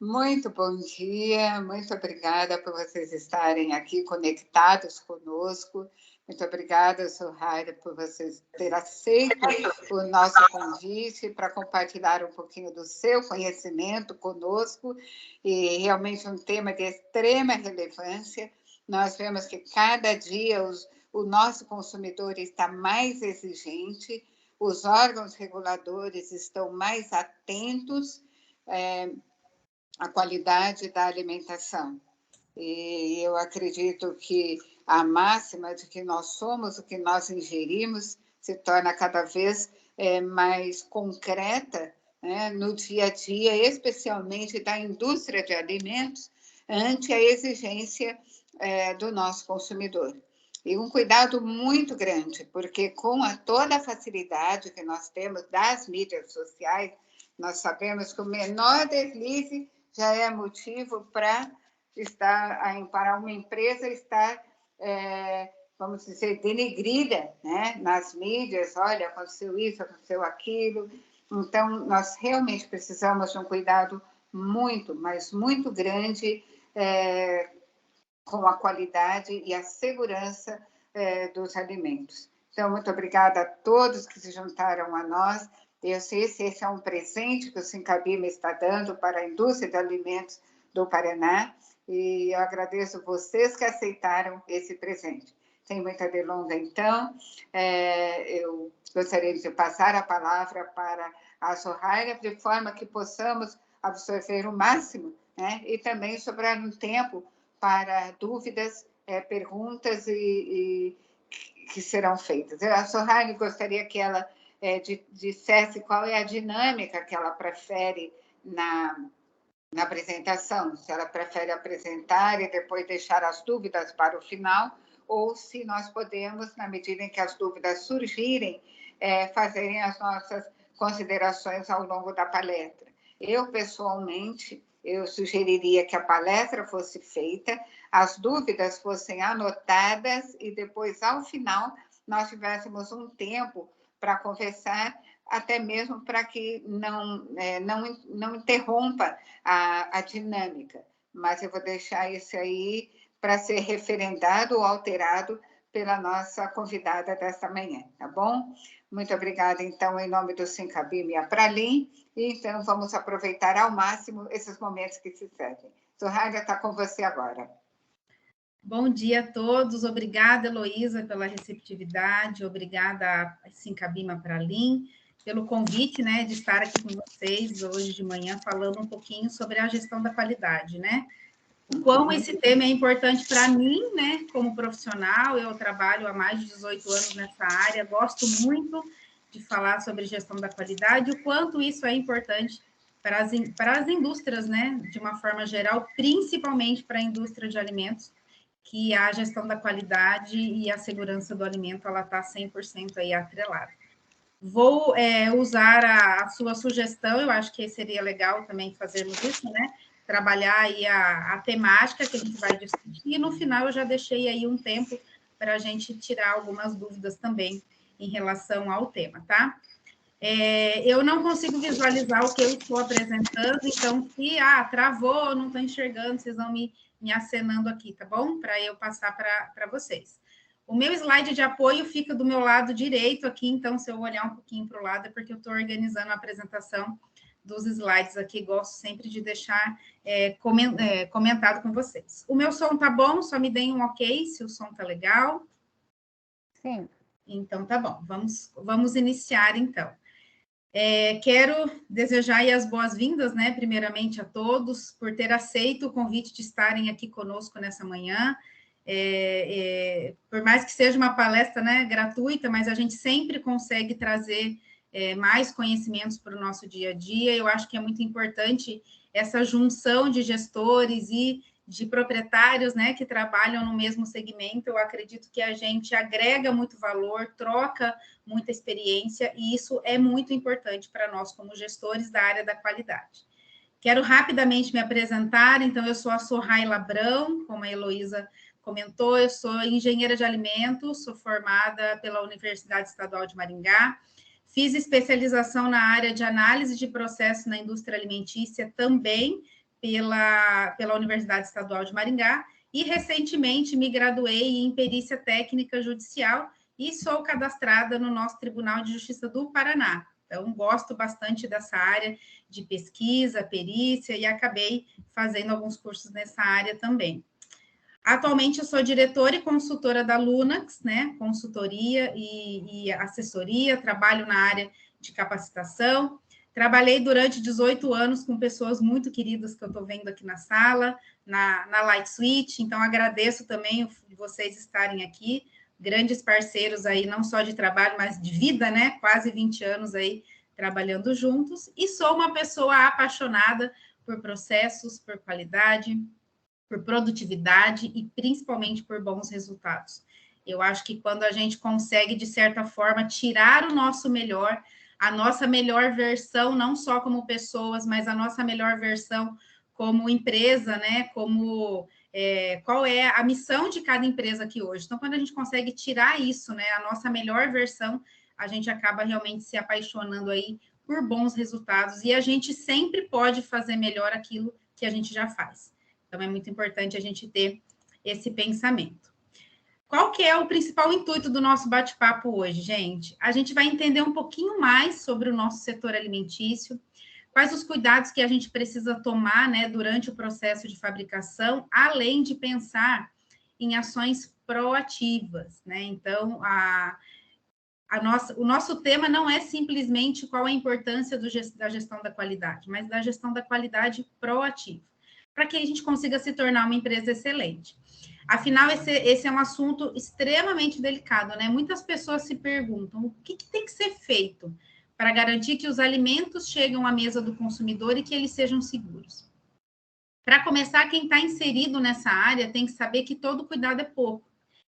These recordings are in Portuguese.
Muito bom dia, muito obrigada por vocês estarem aqui conectados conosco. Muito obrigada, Soraya, por vocês terem aceito o nosso convite para compartilhar um pouquinho do seu conhecimento conosco. E realmente um tema de extrema relevância. Nós vemos que cada dia o nosso consumidor está mais exigente, os órgãos reguladores estão mais atentos à qualidade da alimentação. E eu acredito que a máxima de que nós somos o que nós ingerimos se torna cada vez mais concreta, né, no dia a dia, especialmente da indústria de alimentos, ante a exigência do nosso consumidor. E um cuidado muito grande, porque com toda a facilidade que nós temos das mídias sociais, nós sabemos que o menor deslize já é motivo para uma empresa estar, vamos dizer, denegrida, né, nas mídias. Olha, aconteceu isso, aconteceu aquilo. Então, nós realmente precisamos de um cuidado muito, mas muito grande com a qualidade e a segurança dos alimentos. Então, muito obrigada a todos que se juntaram a nós. Eu sei que esse é um presente que o Sincabima está dando para a indústria de alimentos do Paraná, e eu agradeço vocês que aceitaram esse presente. Sem muita delonga, então, eu gostaria de passar a palavra para a Soraya, de forma que possamos absorver o máximo, né? E também sobrar um tempo para dúvidas, perguntas que serão feitas. A Soraya gostaria que ela dissesse qual é a dinâmica que ela prefere na apresentação, se ela prefere apresentar e depois deixar as dúvidas para o final, ou se nós podemos, na medida em que as dúvidas surgirem, fazerem as nossas considerações ao longo da palestra. Eu, pessoalmente, eu sugeriria que a palestra fosse feita, as dúvidas fossem anotadas e depois, ao final, nós tivéssemos um tempo para conversar, até mesmo para que não interrompa a dinâmica. Mas eu vou deixar isso aí para ser referendado ou alterado pela nossa convidada desta manhã, tá bom? Muito obrigada, então, em nome do Sincabima e a Pralim, e então vamos aproveitar ao máximo esses momentos que se seguem. Soraya, está com você agora. Bom dia a todos, obrigada, Heloísa, pela receptividade, obrigada a Sincabima Pralim pelo convite, né, de estar aqui com vocês hoje de manhã falando um pouquinho sobre a gestão da qualidade, né? O quão esse tema é importante para mim, né, como profissional. Eu trabalho há mais de 18 anos nessa área, gosto muito de falar sobre gestão da qualidade, o quanto isso é importante para as indústrias, né, de uma forma geral, principalmente para a indústria de alimentos, que a gestão da qualidade e a segurança do alimento, ela está 100% aí atrelada. Vou usar a sua sugestão, eu acho que seria legal também fazermos isso, né? Trabalhar aí a temática que a gente vai discutir, e no final eu já deixei aí um tempo para a gente tirar algumas dúvidas também em relação ao tema, tá? Eu não consigo visualizar o que eu estou apresentando, então, se travou, não estou enxergando, vocês vão me acenando aqui, tá bom? Para eu passar para vocês. O meu slide de apoio fica do meu lado direito aqui, então, se eu olhar um pouquinho para o lado, é porque eu estou organizando a apresentação dos slides aqui, gosto sempre de deixar comentado com vocês. O meu som tá bom? Só me deem um ok, se o som tá legal. Sim. Então, tá bom, vamos iniciar, então. Quero desejar aí as boas-vindas, né, primeiramente a todos, por ter aceito o convite de estarem aqui conosco nessa manhã. Por mais que seja uma palestra, né, gratuita, mas a gente sempre consegue trazer mais conhecimentos para o nosso dia a dia. Eu acho que é muito importante essa junção de gestores e de proprietários, né, que trabalham no mesmo segmento. Eu acredito que a gente agrega muito valor, troca muita experiência, e isso é muito importante para nós como gestores da área da qualidade. Quero rapidamente me apresentar, então eu sou a Soraya Labrão, como a Heloísa comentou, eu sou engenheira de alimentos, sou formada pela Universidade Estadual de Maringá, fiz especialização na área de análise de processos na indústria alimentícia também, pela Universidade Estadual de Maringá e, recentemente, me graduei em Perícia Técnica Judicial e sou cadastrada no nosso Tribunal de Justiça do Paraná. Então, gosto bastante dessa área de pesquisa, perícia, e acabei fazendo alguns cursos nessa área também. Atualmente, eu sou diretora e consultora da Lunax, né? Consultoria e assessoria, trabalho na área de capacitação. Trabalhei durante 18 anos com pessoas muito queridas que eu estou vendo aqui na sala, na Light Switch, então agradeço também vocês estarem aqui, grandes parceiros aí, não só de trabalho, mas de vida, né? Quase 20 anos aí trabalhando juntos, e sou uma pessoa apaixonada por processos, por qualidade, por produtividade e principalmente por bons resultados. Eu acho que quando a gente consegue, de certa forma, tirar o nosso melhor, a nossa melhor versão, não só como pessoas, mas a nossa melhor versão como empresa, né? Como qual é a missão de cada empresa aqui hoje. Então, quando a gente consegue tirar isso, né? A nossa melhor versão, a gente acaba realmente se apaixonando aí por bons resultados, e a gente sempre pode fazer melhor aquilo que a gente já faz. Então, é muito importante a gente ter esse pensamento. Qual que é o principal intuito do nosso bate-papo hoje, gente? A gente vai entender um pouquinho mais sobre o nosso setor alimentício, quais os cuidados que a gente precisa tomar, né, durante o processo de fabricação, além de pensar em ações proativas, né? Então, o nosso tema não é simplesmente qual a importância da gestão da qualidade, mas da gestão da qualidade proativa, para que a gente consiga se tornar uma empresa excelente. Afinal, esse é um assunto extremamente delicado, né? Muitas pessoas se perguntam o que tem que ser feito para garantir que os alimentos cheguem à mesa do consumidor e que eles sejam seguros. Para começar, quem está inserido nessa área tem que saber que todo cuidado é pouco.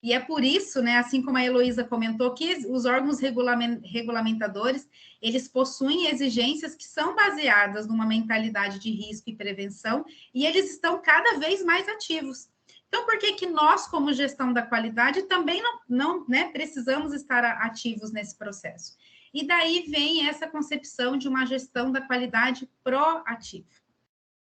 E é por isso, né, assim como a Heloísa comentou, que os órgãos regulamentadores, eles possuem exigências que são baseadas numa mentalidade de risco e prevenção, e eles estão cada vez mais ativos. Então, por que nós, como gestão da qualidade, também não precisamos estar ativos nesse processo? E daí vem essa concepção de uma gestão da qualidade proativa.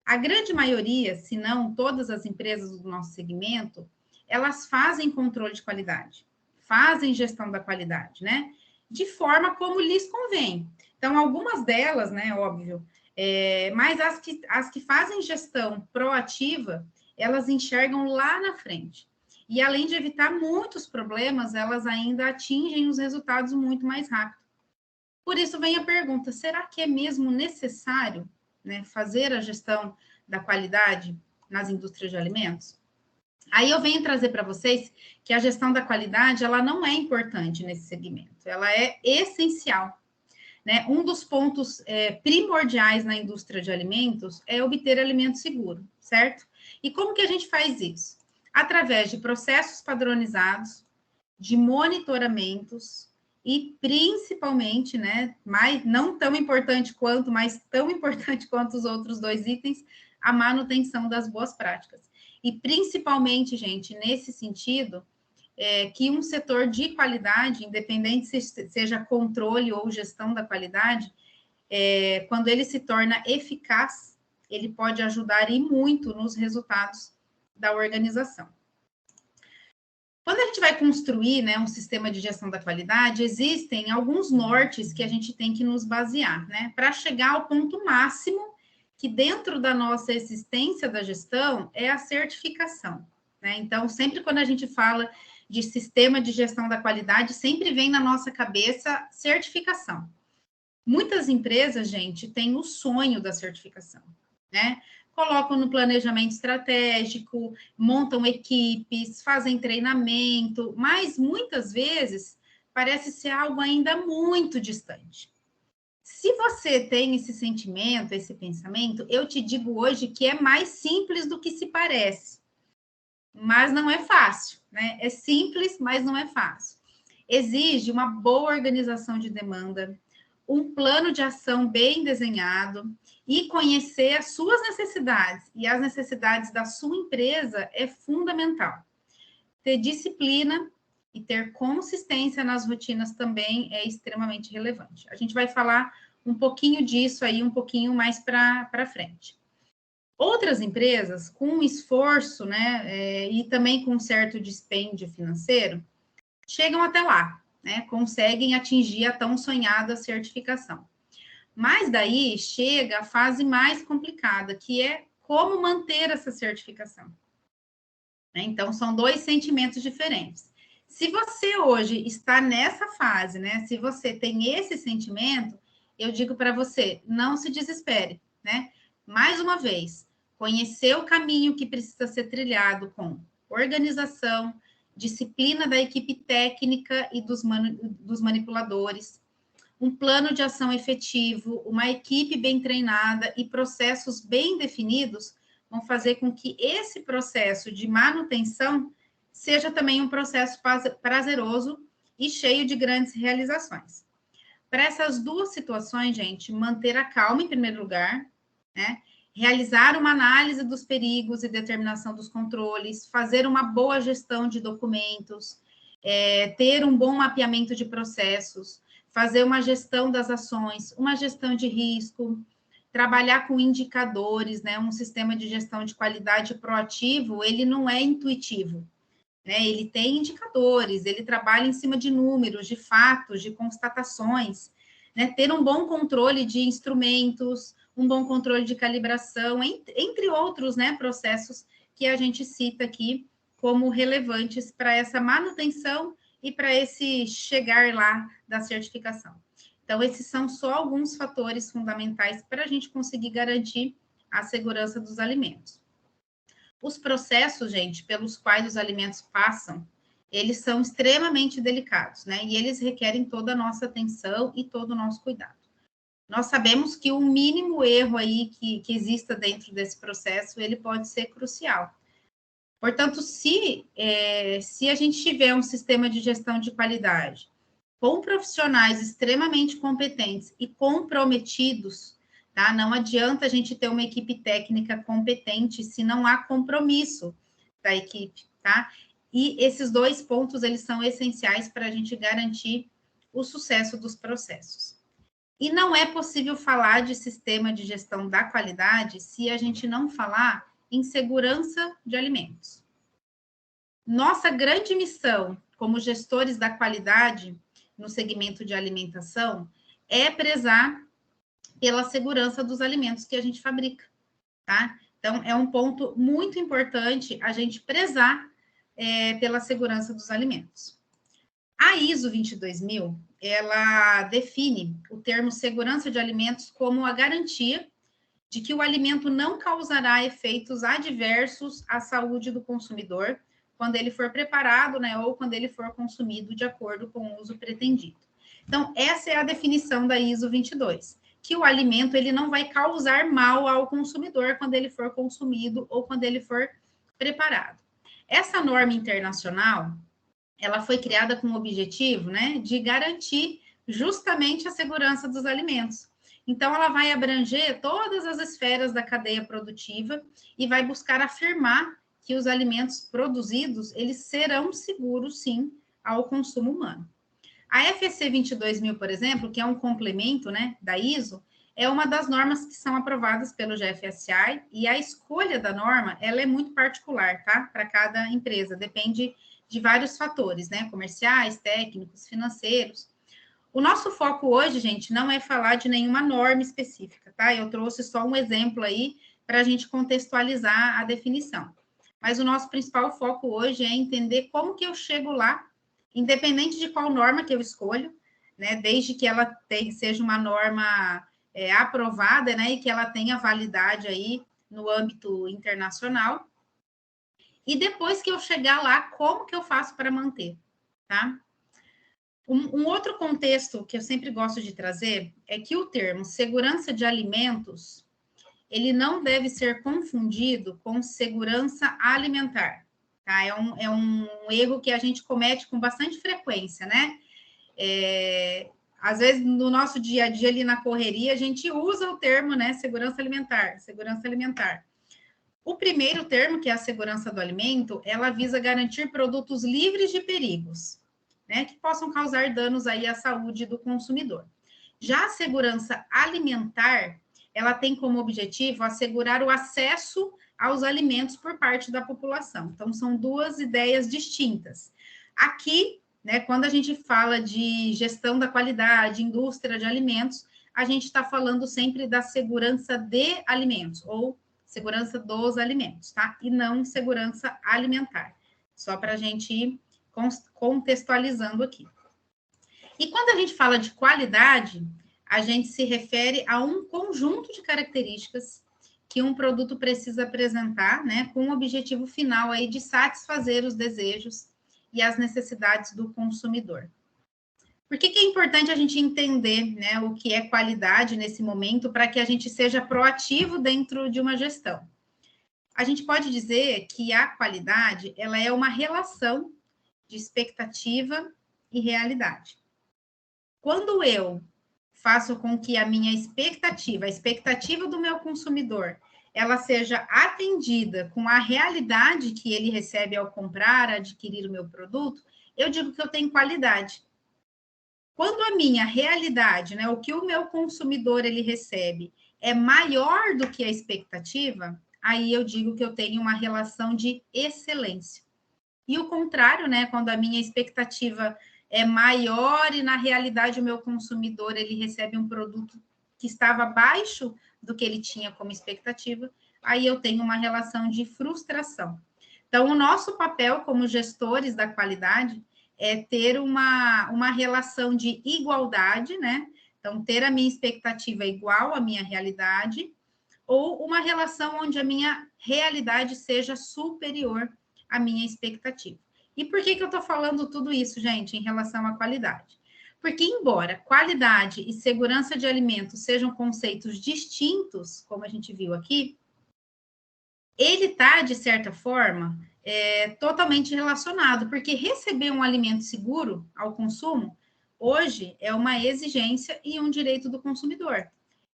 A grande maioria, se não todas as empresas do nosso segmento, elas fazem controle de qualidade, fazem gestão da qualidade, né? De forma como lhes convém. Então, algumas delas, né, óbvio, mas as que fazem gestão proativa, elas enxergam lá na frente. E além de evitar muitos problemas, elas ainda atingem os resultados muito mais rápido. Por isso vem a pergunta: será que é mesmo necessário, né, fazer a gestão da qualidade nas indústrias de alimentos? Aí eu venho trazer para vocês que a gestão da qualidade, ela não é importante nesse segmento, ela é essencial, né? Um dos pontos primordiais na indústria de alimentos é obter alimento seguro, certo? E como que a gente faz isso? Através de processos padronizados, de monitoramentos e principalmente, né, não tão importante quanto, mas tão importante quanto os outros dois itens, a manutenção das boas práticas. E principalmente, gente, nesse sentido, que um setor de qualidade, independente se seja controle ou gestão da qualidade, quando ele se torna eficaz, ele pode ajudar e muito nos resultados da organização. Quando a gente vai construir, né, um sistema de gestão da qualidade, existem alguns nortes que a gente tem que nos basear, né, para chegar ao ponto máximo que dentro da nossa existência da gestão é a certificação, né? Então, sempre quando a gente fala de sistema de gestão da qualidade, sempre vem na nossa cabeça certificação. Muitas empresas, gente, têm o sonho da certificação, né? Colocam no planejamento estratégico, montam equipes, fazem treinamento, mas muitas vezes parece ser algo ainda muito distante. Se você tem esse sentimento, esse pensamento, eu te digo hoje que é mais simples do que se parece, mas não é fácil, né? É simples, mas não é fácil. Exige uma boa organização de demanda, um plano de ação bem desenhado e conhecer as suas necessidades e as necessidades da sua empresa é fundamental. Ter disciplina e ter consistência nas rotinas também é extremamente relevante. A gente vai falar um pouquinho disso aí, um pouquinho mais para frente. Outras empresas, com um esforço, né, e também com um certo dispêndio financeiro, chegam até lá, né, conseguem atingir a tão sonhada certificação. Mas daí chega a fase mais complicada, que é como manter essa certificação. Então, são dois sentimentos diferentes. Se você hoje está nessa fase, né? Se você tem esse sentimento, eu digo para você, não se desespere, né? Mais uma vez, conhecer o caminho que precisa ser trilhado com organização, disciplina da equipe técnica e dos manipuladores, um plano de ação efetivo, uma equipe bem treinada e processos bem definidos vão fazer com que esse processo de manutenção seja também um processo prazeroso e cheio de grandes realizações. Para essas duas situações, gente, manter a calma em primeiro lugar, né? Realizar uma análise dos perigos e determinação dos controles, fazer uma boa gestão de documentos, ter um bom mapeamento de processos, fazer uma gestão das ações, uma gestão de risco, trabalhar com indicadores, né? Um sistema de gestão de qualidade proativo, ele não é intuitivo, né? Ele tem indicadores, ele trabalha em cima de números, de fatos, de constatações, né? Ter um bom controle de instrumentos, um bom controle de calibração, entre outros, né, processos que a gente cita aqui como relevantes para essa manutenção e para esse chegar lá da certificação. Então, esses são só alguns fatores fundamentais para a gente conseguir garantir a segurança dos alimentos. Os processos, gente, pelos quais os alimentos passam, eles são extremamente delicados, né? E eles requerem toda a nossa atenção e todo o nosso cuidado. Nós sabemos que o mínimo erro aí que exista dentro desse processo, ele pode ser crucial. Portanto, se a gente tiver um sistema de gestão de qualidade com profissionais extremamente competentes e comprometidos, tá? Não adianta a gente ter uma equipe técnica competente se não há compromisso da equipe, tá? E esses dois pontos, eles são essenciais para a gente garantir o sucesso dos processos. E não é possível falar de sistema de gestão da qualidade se a gente não falar em segurança de alimentos. Nossa grande missão como gestores da qualidade no segmento de alimentação é prezar pela segurança dos alimentos que a gente fabrica, tá? Então, é um ponto muito importante a gente prezar pela segurança dos alimentos. A ISO 22000, ela define o termo segurança de alimentos como a garantia de que o alimento não causará efeitos adversos à saúde do consumidor quando ele for preparado, né, ou quando ele for consumido de acordo com o uso pretendido. Então, essa é a definição da ISO 22, que o alimento ele não vai causar mal ao consumidor quando ele for consumido ou quando ele for preparado. Essa norma internacional, ela foi criada com o objetivo, né, de garantir justamente a segurança dos alimentos. Então, ela vai abranger todas as esferas da cadeia produtiva e vai buscar afirmar que os alimentos produzidos, eles serão seguros, sim, ao consumo humano. A FEC 22000, por exemplo, que é um complemento, né, da ISO, é uma das normas que são aprovadas pelo GFSI e a escolha da norma, ela é muito particular, tá? Para cada empresa, depende de vários fatores, né? Comerciais, técnicos, financeiros. O nosso foco hoje, gente, não é falar de nenhuma norma específica, tá? Eu trouxe só um exemplo aí para a gente contextualizar a definição. Mas o nosso principal foco hoje é entender como que eu chego lá, independente de qual norma que eu escolho, né? Desde que ela seja uma norma aprovada, né? E que ela tenha validade aí no âmbito internacional. E depois que eu chegar lá, como que eu faço para manter, tá? Um outro contexto que eu sempre gosto de trazer é que o termo segurança de alimentos, ele não deve ser confundido com segurança alimentar, tá? É um erro que a gente comete com bastante frequência, né? Às vezes, no nosso dia a dia, ali na correria, a gente usa o termo, né, segurança alimentar, segurança alimentar. O primeiro termo, que é a segurança do alimento, ela visa garantir produtos livres de perigos, né, que possam causar danos aí à saúde do consumidor. Já a segurança alimentar ela tem como objetivo assegurar o acesso aos alimentos por parte da população. Então, são duas ideias distintas. Aqui, né, quando a gente fala de gestão da qualidade, indústria de alimentos, a gente está falando sempre da segurança de alimentos, ou segurança dos alimentos, tá? E não segurança alimentar. Só para a gente ir contextualizando aqui. E quando a gente fala de qualidade, a gente se refere a um conjunto de características que um produto precisa apresentar, né, com o objetivo final aí de satisfazer os desejos e as necessidades do consumidor. Por que é importante a gente entender, né, o que é qualidade nesse momento para que a gente seja proativo dentro de uma gestão? A gente pode dizer que a qualidade, ela é uma relação de expectativa e realidade. Quando eu faço com que a minha expectativa, a expectativa do meu consumidor, ela seja atendida com a realidade que ele recebe ao comprar, adquirir o meu produto, eu digo que eu tenho qualidade. Quando a minha realidade, né, o que o meu consumidor ele recebe é maior do que a expectativa, aí eu digo que eu tenho uma relação de excelência. E o contrário, né, quando a minha expectativa é maior e na realidade o meu consumidor ele recebe um produto que estava abaixo do que ele tinha como expectativa, aí eu tenho uma relação de frustração. Então, o nosso papel como gestores da qualidade é ter uma relação de igualdade, né? Então, ter a minha expectativa igual à minha realidade, ou uma relação onde a minha realidade seja superior à minha expectativa. E por que eu estou falando tudo isso, gente, em relação à qualidade? Porque, embora qualidade e segurança de alimentos sejam conceitos distintos, como a gente viu aqui, ele está, de certa forma, totalmente relacionado, porque receber um alimento seguro ao consumo, hoje, é uma exigência e um direito do consumidor.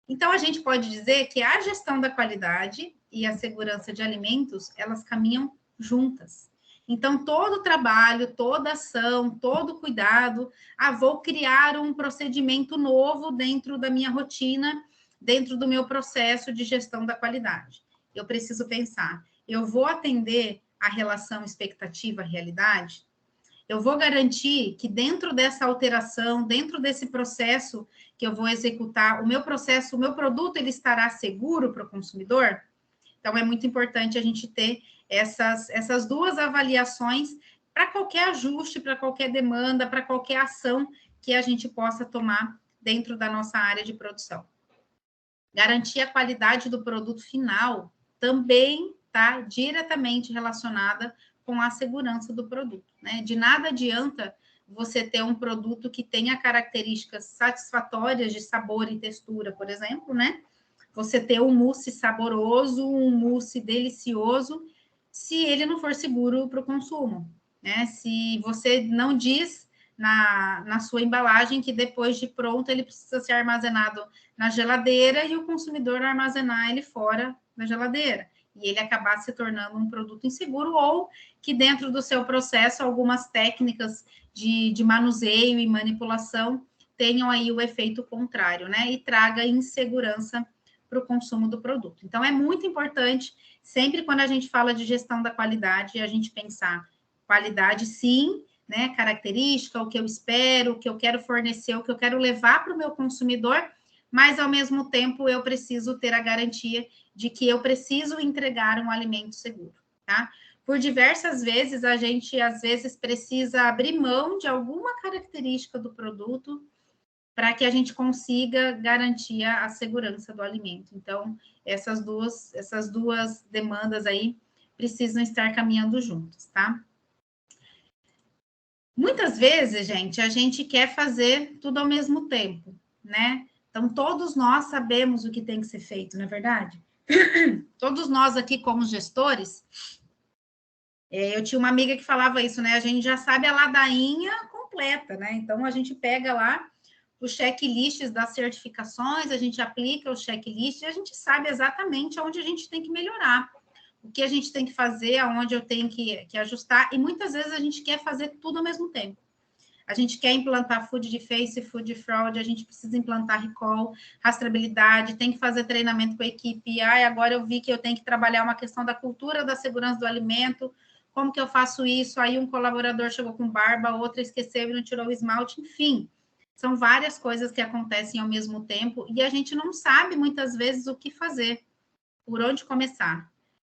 Então, a gente pode dizer que a gestão da qualidade e a segurança de alimentos, elas caminham juntas. Então, todo trabalho, toda ação, todo cuidado, vou criar um procedimento novo dentro da minha rotina, dentro do meu processo de gestão da qualidade. Eu preciso pensar, eu vou atender a relação expectativa-realidade? Eu vou garantir que dentro dessa alteração, dentro desse processo que eu vou executar, o meu processo, o meu produto, ele estará seguro para o consumidor? Então, é muito importante a gente ter essas duas avaliações para qualquer ajuste, para qualquer demanda, para qualquer ação que a gente possa tomar dentro da nossa área de produção. Garantir a qualidade do produto final também está diretamente relacionada com a segurança do produto, né? De nada adianta você ter um produto que tenha características satisfatórias de sabor e textura, por exemplo, né? Você ter um mousse saboroso, um mousse delicioso, se ele não for seguro para o consumo, né? Se você não diz na sua embalagem que depois de pronto ele precisa ser armazenado na geladeira e o consumidor armazenar ele fora da geladeira, e ele acabar se tornando um produto inseguro, ou que dentro do seu processo algumas técnicas de manuseio e manipulação tenham aí o efeito contrário, né? E traga insegurança para o consumo do produto. Então, é muito importante, sempre quando a gente fala de gestão da qualidade, a gente pensar qualidade, sim, né? Característica, o que eu espero, o que eu quero fornecer, o que eu quero levar para o meu consumidor, mas, ao mesmo tempo, eu preciso ter a garantia de que eu preciso entregar um alimento seguro, tá? Por diversas vezes, a gente, às vezes, precisa abrir mão de alguma característica do produto para que a gente consiga garantir a segurança do alimento. Então, essas duas demandas aí precisam estar caminhando juntas, tá? Muitas vezes, gente, a gente quer fazer tudo ao mesmo tempo, né? Então, todos nós sabemos o que tem que ser feito, não é verdade? Todos nós aqui, como gestores, eu tinha uma amiga que falava isso, né? A gente já sabe a ladainha completa, né? Então, a gente pega lá os checklists das certificações, a gente aplica os checklists e a gente sabe exatamente onde a gente tem que melhorar, o que a gente tem que fazer, aonde eu tenho que ajustar, e muitas vezes a gente quer fazer tudo ao mesmo tempo. A gente quer implantar food defense, food fraud, a gente precisa implantar recall, rastreabilidade, tem que fazer treinamento com a equipe. Agora eu vi que eu tenho que trabalhar uma questão da cultura da segurança do alimento. Como que eu faço isso? Aí um colaborador chegou com barba, outra esqueceu e não tirou o esmalte, enfim. São várias coisas que acontecem ao mesmo tempo e a gente não sabe muitas vezes o que fazer, por onde começar.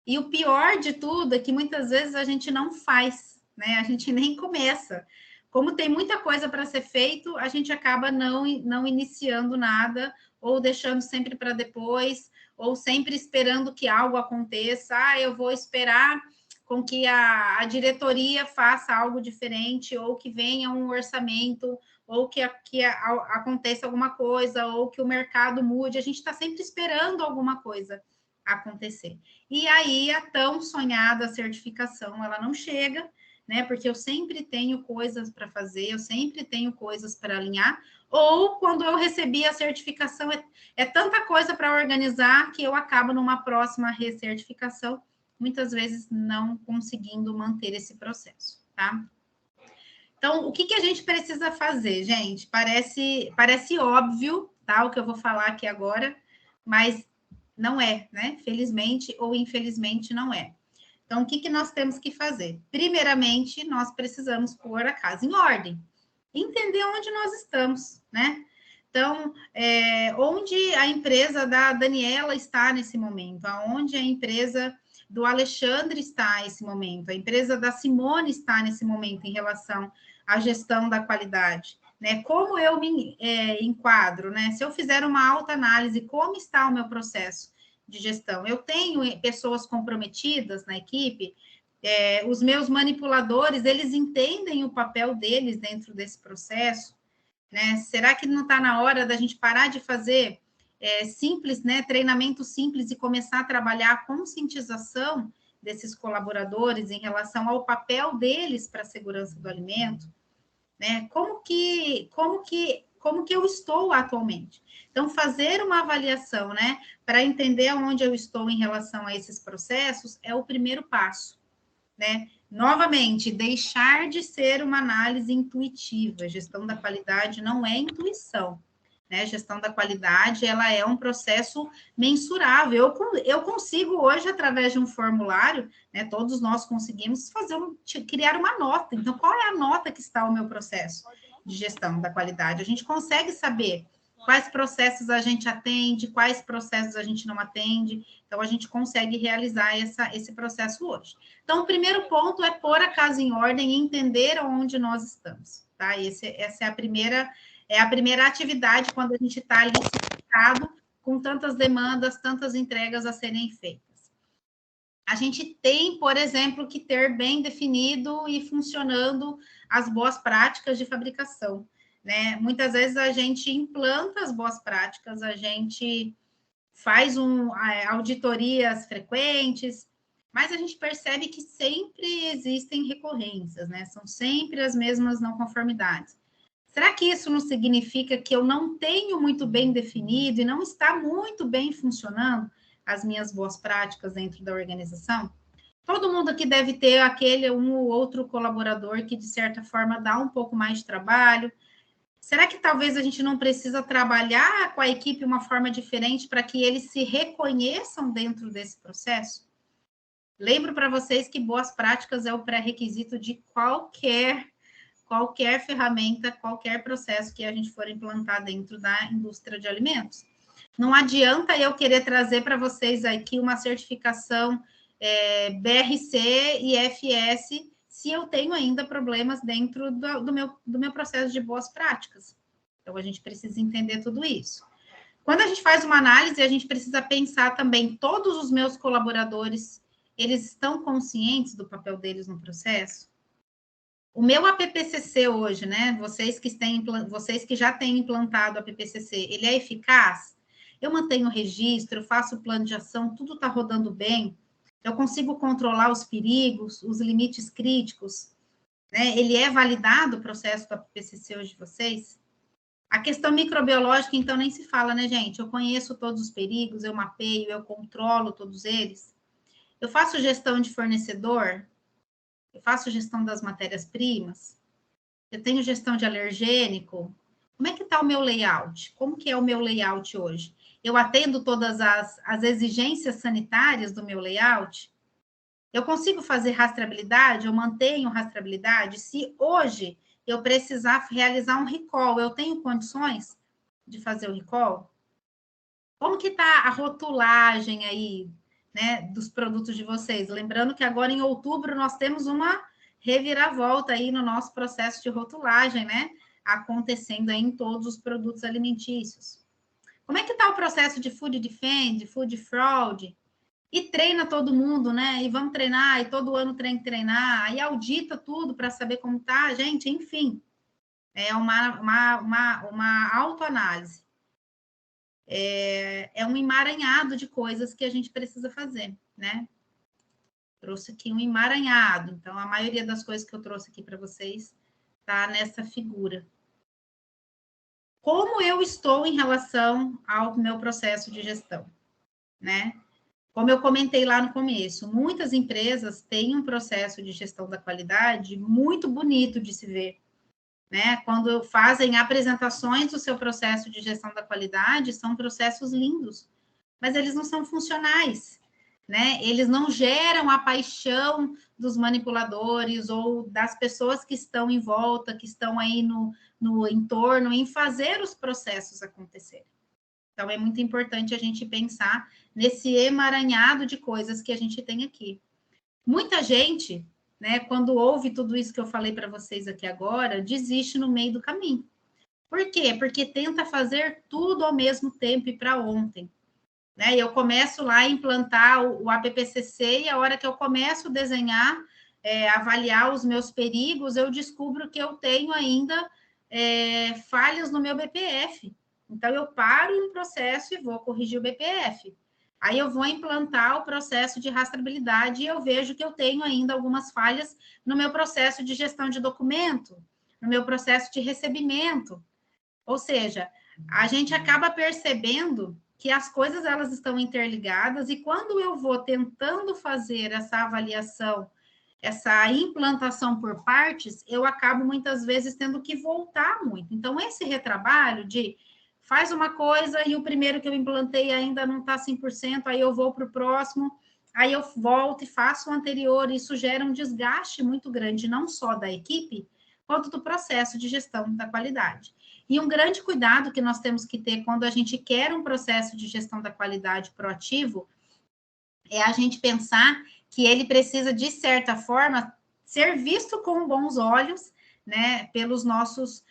E o pior de tudo é que muitas vezes a gente não faz, né? A gente nem começa. Como tem muita coisa para ser feito, a gente acaba não iniciando nada, ou deixando sempre para depois, ou sempre esperando que algo aconteça. Eu vou esperar com que a diretoria faça algo diferente, ou que venha um orçamento, ou que aconteça alguma coisa, ou que o mercado mude. A gente está sempre esperando alguma coisa acontecer. E aí a tão sonhada certificação, ela não chega, né? Porque eu sempre tenho coisas para fazer, eu sempre tenho coisas para alinhar, ou quando eu recebi a certificação, é tanta coisa para organizar que eu acabo numa próxima recertificação, muitas vezes não conseguindo manter esse processo, tá? Então, o que a gente precisa fazer, gente? Parece óbvio, tá? O que eu vou falar aqui agora, mas não é, né? Felizmente ou infelizmente não é. Então, o que nós temos que fazer? Primeiramente, nós precisamos pôr a casa em ordem, entender onde nós estamos, né? Então, onde a empresa da Daniela está nesse momento, aonde a empresa do Alexandre está nesse momento, a empresa da Simone está nesse momento em relação à gestão da qualidade, né? Como eu me enquadro, né? Se eu fizer uma autoanálise, como está o meu processo de gestão? Eu tenho pessoas comprometidas na equipe, os meus manipuladores, eles entendem o papel deles dentro desse processo, né? Será que não está na hora da gente parar de fazer simples, né? Treinamento simples e começar a trabalhar a conscientização desses colaboradores em relação ao papel deles para a segurança do alimento, né? Como que eu estou atualmente? Então, fazer uma avaliação, né, para entender onde eu estou em relação a esses processos é o primeiro passo, né? Novamente, deixar de ser uma análise intuitiva. Gestão da qualidade não é intuição, né? Gestão da qualidade, ela é um processo mensurável. Eu consigo hoje, através de um formulário, né, todos nós conseguimos criar uma nota. Então, qual é a nota que está o meu processo de gestão da qualidade? A gente consegue saber quais processos a gente atende, quais processos a gente não atende. Então, a gente consegue realizar esse processo hoje. Então, o primeiro ponto é pôr a casa em ordem e entender onde nós estamos, tá? Essa é a primeira atividade quando a gente está ali cercado com tantas demandas, tantas entregas a serem feitas. A gente tem, por exemplo, que ter bem definido e funcionando as boas práticas de fabricação, né? Muitas vezes a gente implanta as boas práticas, a gente faz auditorias frequentes, mas a gente percebe que sempre existem recorrências, né? São sempre as mesmas não conformidades. Será que isso não significa que eu não tenho muito bem definido e não está muito bem funcionando as minhas boas práticas dentro da organização? Todo mundo aqui deve ter aquele um ou outro colaborador que, de certa forma, dá um pouco mais de trabalho. Será que talvez a gente não precisa trabalhar com a equipe uma forma diferente para que eles se reconheçam dentro desse processo? Lembro para vocês que boas práticas é o pré-requisito de qualquer ferramenta, qualquer processo que a gente for implantar dentro da indústria de alimentos. Não adianta eu querer trazer para vocês aqui uma certificação BRC e FS se eu tenho ainda problemas dentro do meu processo de boas práticas. Então, a gente precisa entender tudo isso. Quando a gente faz uma análise, a gente precisa pensar também, todos os meus colaboradores, eles estão conscientes do papel deles no processo? O meu APPCC hoje, né? Vocês que já têm implantado o APPCC, ele é eficaz? Eu mantenho o registro, eu faço o plano de ação, tudo está rodando bem? Eu consigo controlar os perigos, os limites críticos, né? Ele é validado o processo do APPCC hoje de vocês? A questão microbiológica, então, nem se fala, né, gente? Eu conheço todos os perigos, eu mapeio, eu controlo todos eles. Eu faço gestão de fornecedor, eu faço gestão das matérias-primas. Eu tenho gestão de alergênico. Como é que está o meu layout? Como que é o meu layout hoje? Eu atendo todas as exigências sanitárias do meu layout? Eu consigo fazer rastreabilidade? Eu mantenho rastreabilidade? Se hoje eu precisar realizar um recall, eu tenho condições de fazer o recall? Como que está a rotulagem aí, né, dos produtos de vocês? Lembrando que agora em outubro nós temos uma reviravolta aí no nosso processo de rotulagem, né, acontecendo aí em todos os produtos alimentícios. Como é que está o processo de food defend, food fraud? E treina todo mundo, né? E vamos treinar, e todo ano tem que treinar, aí audita tudo para saber como tá, gente, enfim. É uma autoanálise. É um emaranhado de coisas que a gente precisa fazer, né? Trouxe aqui um emaranhado. Então, a maioria das coisas que eu trouxe aqui para vocês tá nessa figura. Como eu estou em relação ao meu processo de gestão, né? Como eu comentei lá no começo, muitas empresas têm um processo de gestão da qualidade muito bonito de se ver, né? Quando fazem apresentações do seu processo de gestão da qualidade, são processos lindos, mas eles não são funcionais, né? Eles não geram a paixão dos manipuladores ou das pessoas que estão em volta, que estão aí no entorno, em fazer os processos acontecerem. Então, é muito importante a gente pensar nesse emaranhado de coisas que a gente tem aqui. Muita gente, né, quando ouve tudo isso que eu falei para vocês aqui agora, desiste no meio do caminho. Por quê? Porque tenta fazer tudo ao mesmo tempo e para ontem. Né? Eu começo lá a implantar o APPCC e a hora que eu começo a desenhar, avaliar os meus perigos, eu descubro que eu tenho ainda falhas no meu BPF. Então, eu paro um processo e vou corrigir o BPF. Aí eu vou implantar o processo de rastreabilidade e eu vejo que eu tenho ainda algumas falhas no meu processo de gestão de documento, no meu processo de recebimento. Ou seja, a gente acaba percebendo que as coisas elas estão interligadas e quando eu vou tentando fazer essa avaliação, essa implantação por partes, eu acabo muitas vezes tendo que voltar muito. Então, esse retrabalho de faz uma coisa e o primeiro que eu implantei ainda não está 100%, aí eu vou para o próximo, aí eu volto e faço o anterior, isso gera um desgaste muito grande, não só da equipe, quanto do processo de gestão da qualidade. E um grande cuidado que nós temos que ter quando a gente quer um processo de gestão da qualidade proativo é a gente pensar que ele precisa, de certa forma, ser visto com bons olhos, né, pelos nossos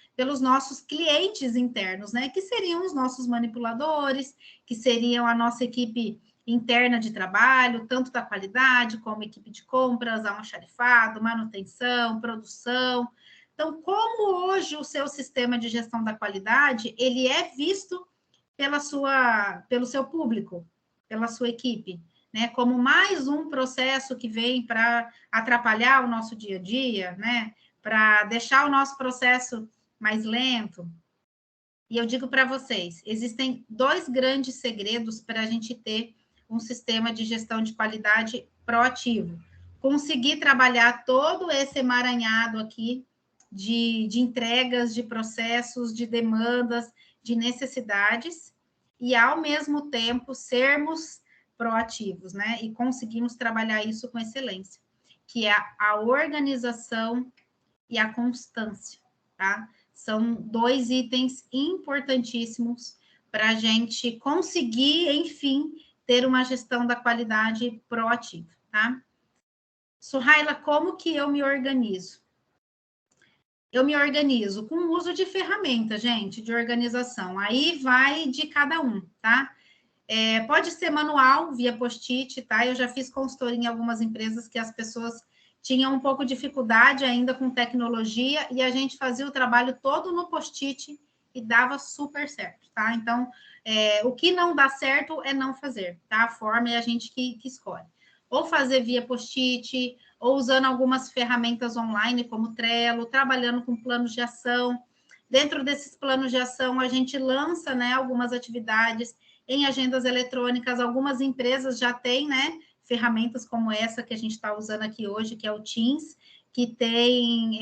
clientes internos, né, que seriam os nossos manipuladores, que seriam a nossa equipe interna de trabalho, tanto da qualidade como equipe de compras, almoxarifado, manutenção, produção. Então, como hoje o seu sistema de gestão da qualidade, ele é visto pelo seu público, pela sua equipe, né? Como mais um processo que vem para atrapalhar o nosso dia a dia, né? Para deixar o nosso processo mais lento. E eu digo para vocês, existem dois grandes segredos para a gente ter um sistema de gestão de qualidade proativo. Conseguir trabalhar todo esse emaranhado aqui de entregas, de processos, de demandas, de necessidades, e, ao mesmo tempo, sermos proativos, né? E conseguimos trabalhar isso com excelência, que é a organização e a constância, tá? São dois itens importantíssimos para a gente conseguir, enfim, ter uma gestão da qualidade proativa, tá? Suhaila, como que eu me organizo? Eu me organizo com o uso de ferramentas, gente, de organização. Aí vai de cada um, tá? Pode ser manual, via post-it, tá? Eu já fiz consultoria em algumas empresas que as pessoas tinham um pouco de dificuldade ainda com tecnologia e a gente fazia o trabalho todo no post-it e dava super certo, tá? Então, o que não dá certo é não fazer, tá? A forma é a gente que escolhe. Ou fazer via post-it, ou usando algumas ferramentas online, como Trello, trabalhando com planos de ação. Dentro desses planos de ação, a gente lança, né, algumas atividades em agendas eletrônicas. Algumas empresas já têm, né, ferramentas como essa que a gente está usando aqui hoje, que é o Teams, que tem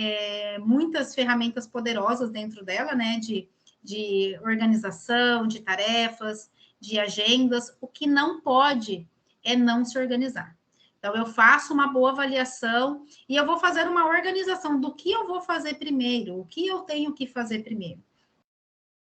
muitas ferramentas poderosas dentro dela, né, de organização, de tarefas, de agendas. O que não pode é não se organizar. Então, eu faço uma boa avaliação e eu vou fazer uma organização do que eu vou fazer primeiro, o que eu tenho que fazer primeiro.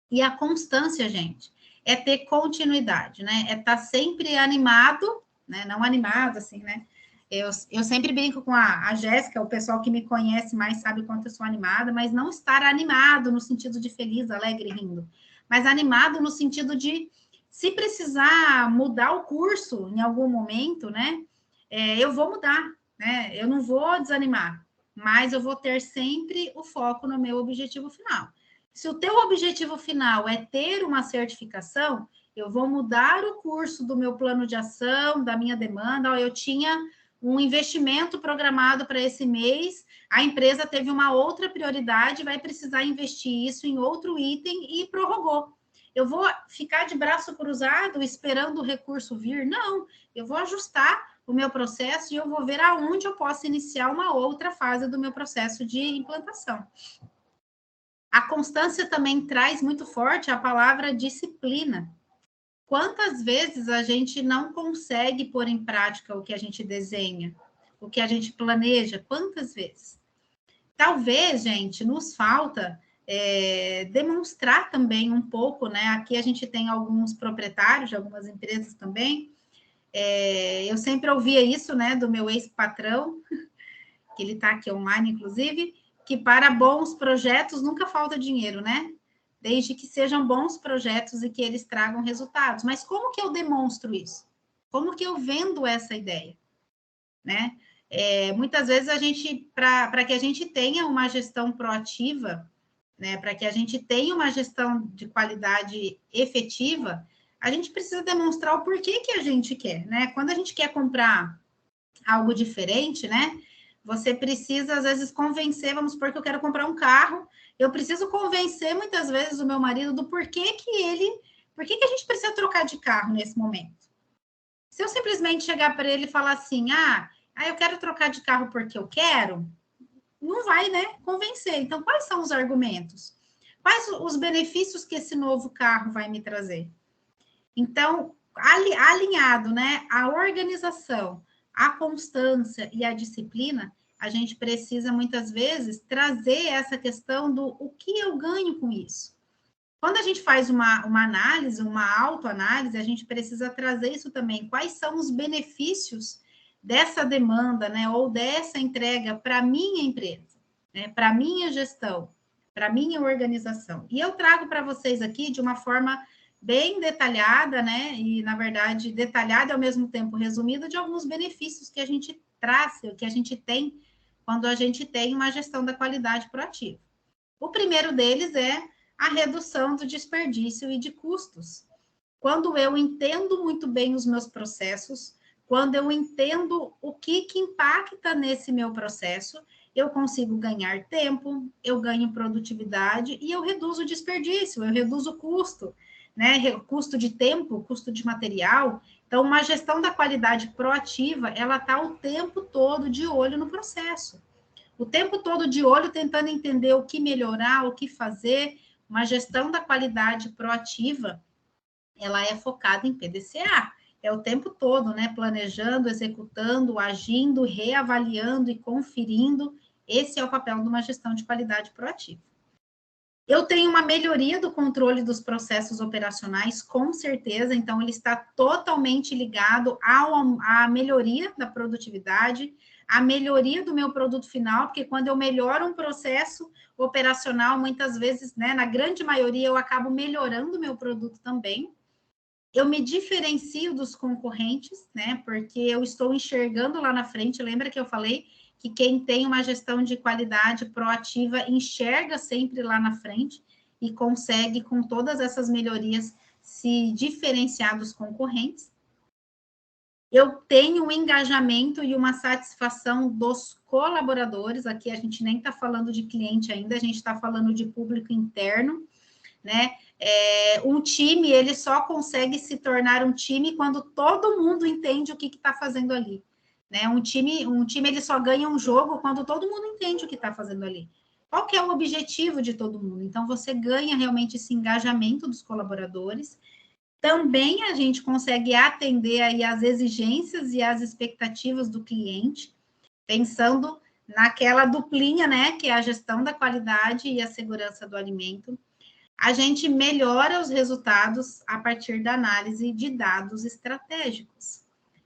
E a constância, gente, é ter continuidade, né? É estar sempre animado, né? Não animado, assim, né? Eu sempre brinco com a Jéssica, o pessoal que me conhece mais sabe quanto eu sou animada, mas não estar animado no sentido de feliz, alegre, rindo, mas animado no sentido de, se precisar mudar o curso em algum momento, né? Eu vou mudar, né? Eu não vou desanimar, mas eu vou ter sempre o foco no meu objetivo final. Se o teu objetivo final é ter uma certificação, eu vou mudar o curso do meu plano de ação, da minha demanda. Eu tinha um investimento programado para esse mês, a empresa teve uma outra prioridade, vai precisar investir isso em outro item e prorrogou. Eu vou ficar de braço cruzado esperando o recurso vir? Não, eu vou ajustar o meu processo e eu vou ver aonde eu posso iniciar uma outra fase do meu processo de implantação. A constância também traz muito forte a palavra disciplina. Quantas vezes a gente não consegue pôr em prática o que a gente desenha, o que a gente planeja? Quantas vezes? Talvez, gente, nos falta demonstrar também um pouco, né? Aqui a gente tem alguns proprietários de algumas empresas também. Eu sempre ouvia isso, né, do meu ex-patrão, que ele está aqui online, inclusive, que para bons projetos nunca falta dinheiro, né? Desde que sejam bons projetos e que eles tragam resultados. Mas como que eu demonstro isso? Como que eu vendo essa ideia? Né? Muitas vezes a gente, para que a gente tenha uma gestão proativa, né, para que a gente tenha uma gestão de qualidade efetiva, a gente precisa demonstrar o porquê que a gente quer, né? Quando a gente quer comprar algo diferente, né? Você precisa, às vezes, convencer, vamos supor que eu quero comprar um carro, eu preciso convencer, muitas vezes, o meu marido do porquê que a gente precisa trocar de carro nesse momento. Se eu simplesmente chegar para ele e falar assim, eu quero trocar de carro porque eu quero, não vai, né, convencer. Então, quais são os argumentos? Quais os benefícios que esse novo carro vai me trazer? Então, alinhado, né, a organização, a constância e a disciplina, a gente precisa, muitas vezes, trazer essa questão do o que eu ganho com isso. Quando a gente faz uma análise, uma autoanálise, a gente precisa trazer isso também. Quais são os benefícios dessa demanda, né, ou dessa entrega para a minha empresa, né, para a minha gestão, para a minha organização. E eu trago para vocês aqui de uma forma bem detalhada, né, e, na verdade, detalhada e, ao mesmo tempo, resumida, de alguns benefícios que a gente traz, que a gente tem quando a gente tem uma gestão da qualidade proativa. O primeiro deles é a redução do desperdício e de custos. Quando eu entendo muito bem os meus processos, quando eu entendo o que impacta nesse meu processo, eu consigo ganhar tempo, eu ganho produtividade e eu reduzo o desperdício, eu reduzo o custo, né? Custo de tempo, custo de material. Então, uma gestão da qualidade proativa, ela está o tempo todo de olho no processo. O tempo todo de olho tentando entender o que melhorar, o que fazer. Uma gestão da qualidade proativa, ela é focada em PDCA. É o tempo todo, né? Planejando, executando, agindo, reavaliando e conferindo. Esse é o papel de uma gestão de qualidade proativa. Eu tenho uma melhoria do controle dos processos operacionais, com certeza, então ele está totalmente ligado à melhoria da produtividade, à melhoria do meu produto final, porque quando eu melhoro um processo operacional, muitas vezes, né, na grande maioria, eu acabo melhorando o meu produto também. Eu me diferencio dos concorrentes, né, porque eu estou enxergando lá na frente, lembra que eu falei que quem tem uma gestão de qualidade proativa enxerga sempre lá na frente e consegue, com todas essas melhorias, se diferenciar dos concorrentes. Eu tenho um engajamento e uma satisfação dos colaboradores, aqui a gente nem está falando de cliente ainda, a gente está falando de público interno, né? Um time, ele só consegue se tornar um time quando todo mundo entende o que está fazendo ali. né? Um time ele só ganha um jogo quando todo mundo entende o que está fazendo ali. Qual que é o objetivo de todo mundo? Então, você ganha realmente esse engajamento dos colaboradores. Também a gente consegue atender aí as exigências e as expectativas do cliente, pensando naquela duplinha, né, que é a gestão da qualidade e a segurança do alimento. A gente melhora os resultados a partir da análise de dados estratégicos.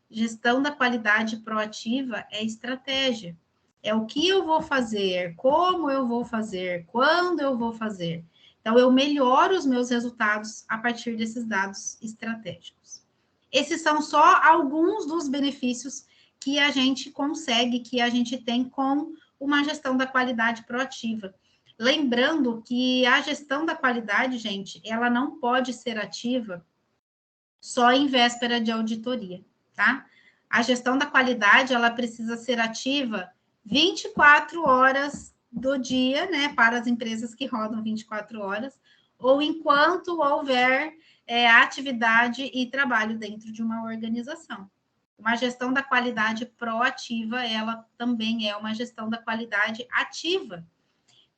Gestão da qualidade proativa é estratégia. É o que eu vou fazer, como eu vou fazer, quando eu vou fazer. Então, eu melhoro os meus resultados a partir desses dados estratégicos. Esses são só alguns dos benefícios que a gente consegue, que a gente tem com uma gestão da qualidade proativa. Lembrando que a gestão da qualidade, gente, ela não pode ser ativa só em véspera de auditoria, tá? A gestão da qualidade, ela precisa ser ativa 24 horas do dia, né, para as empresas que rodam 24 horas, ou enquanto houver atividade e trabalho dentro de uma organização. Uma gestão da qualidade proativa, ela também é uma gestão da qualidade ativa,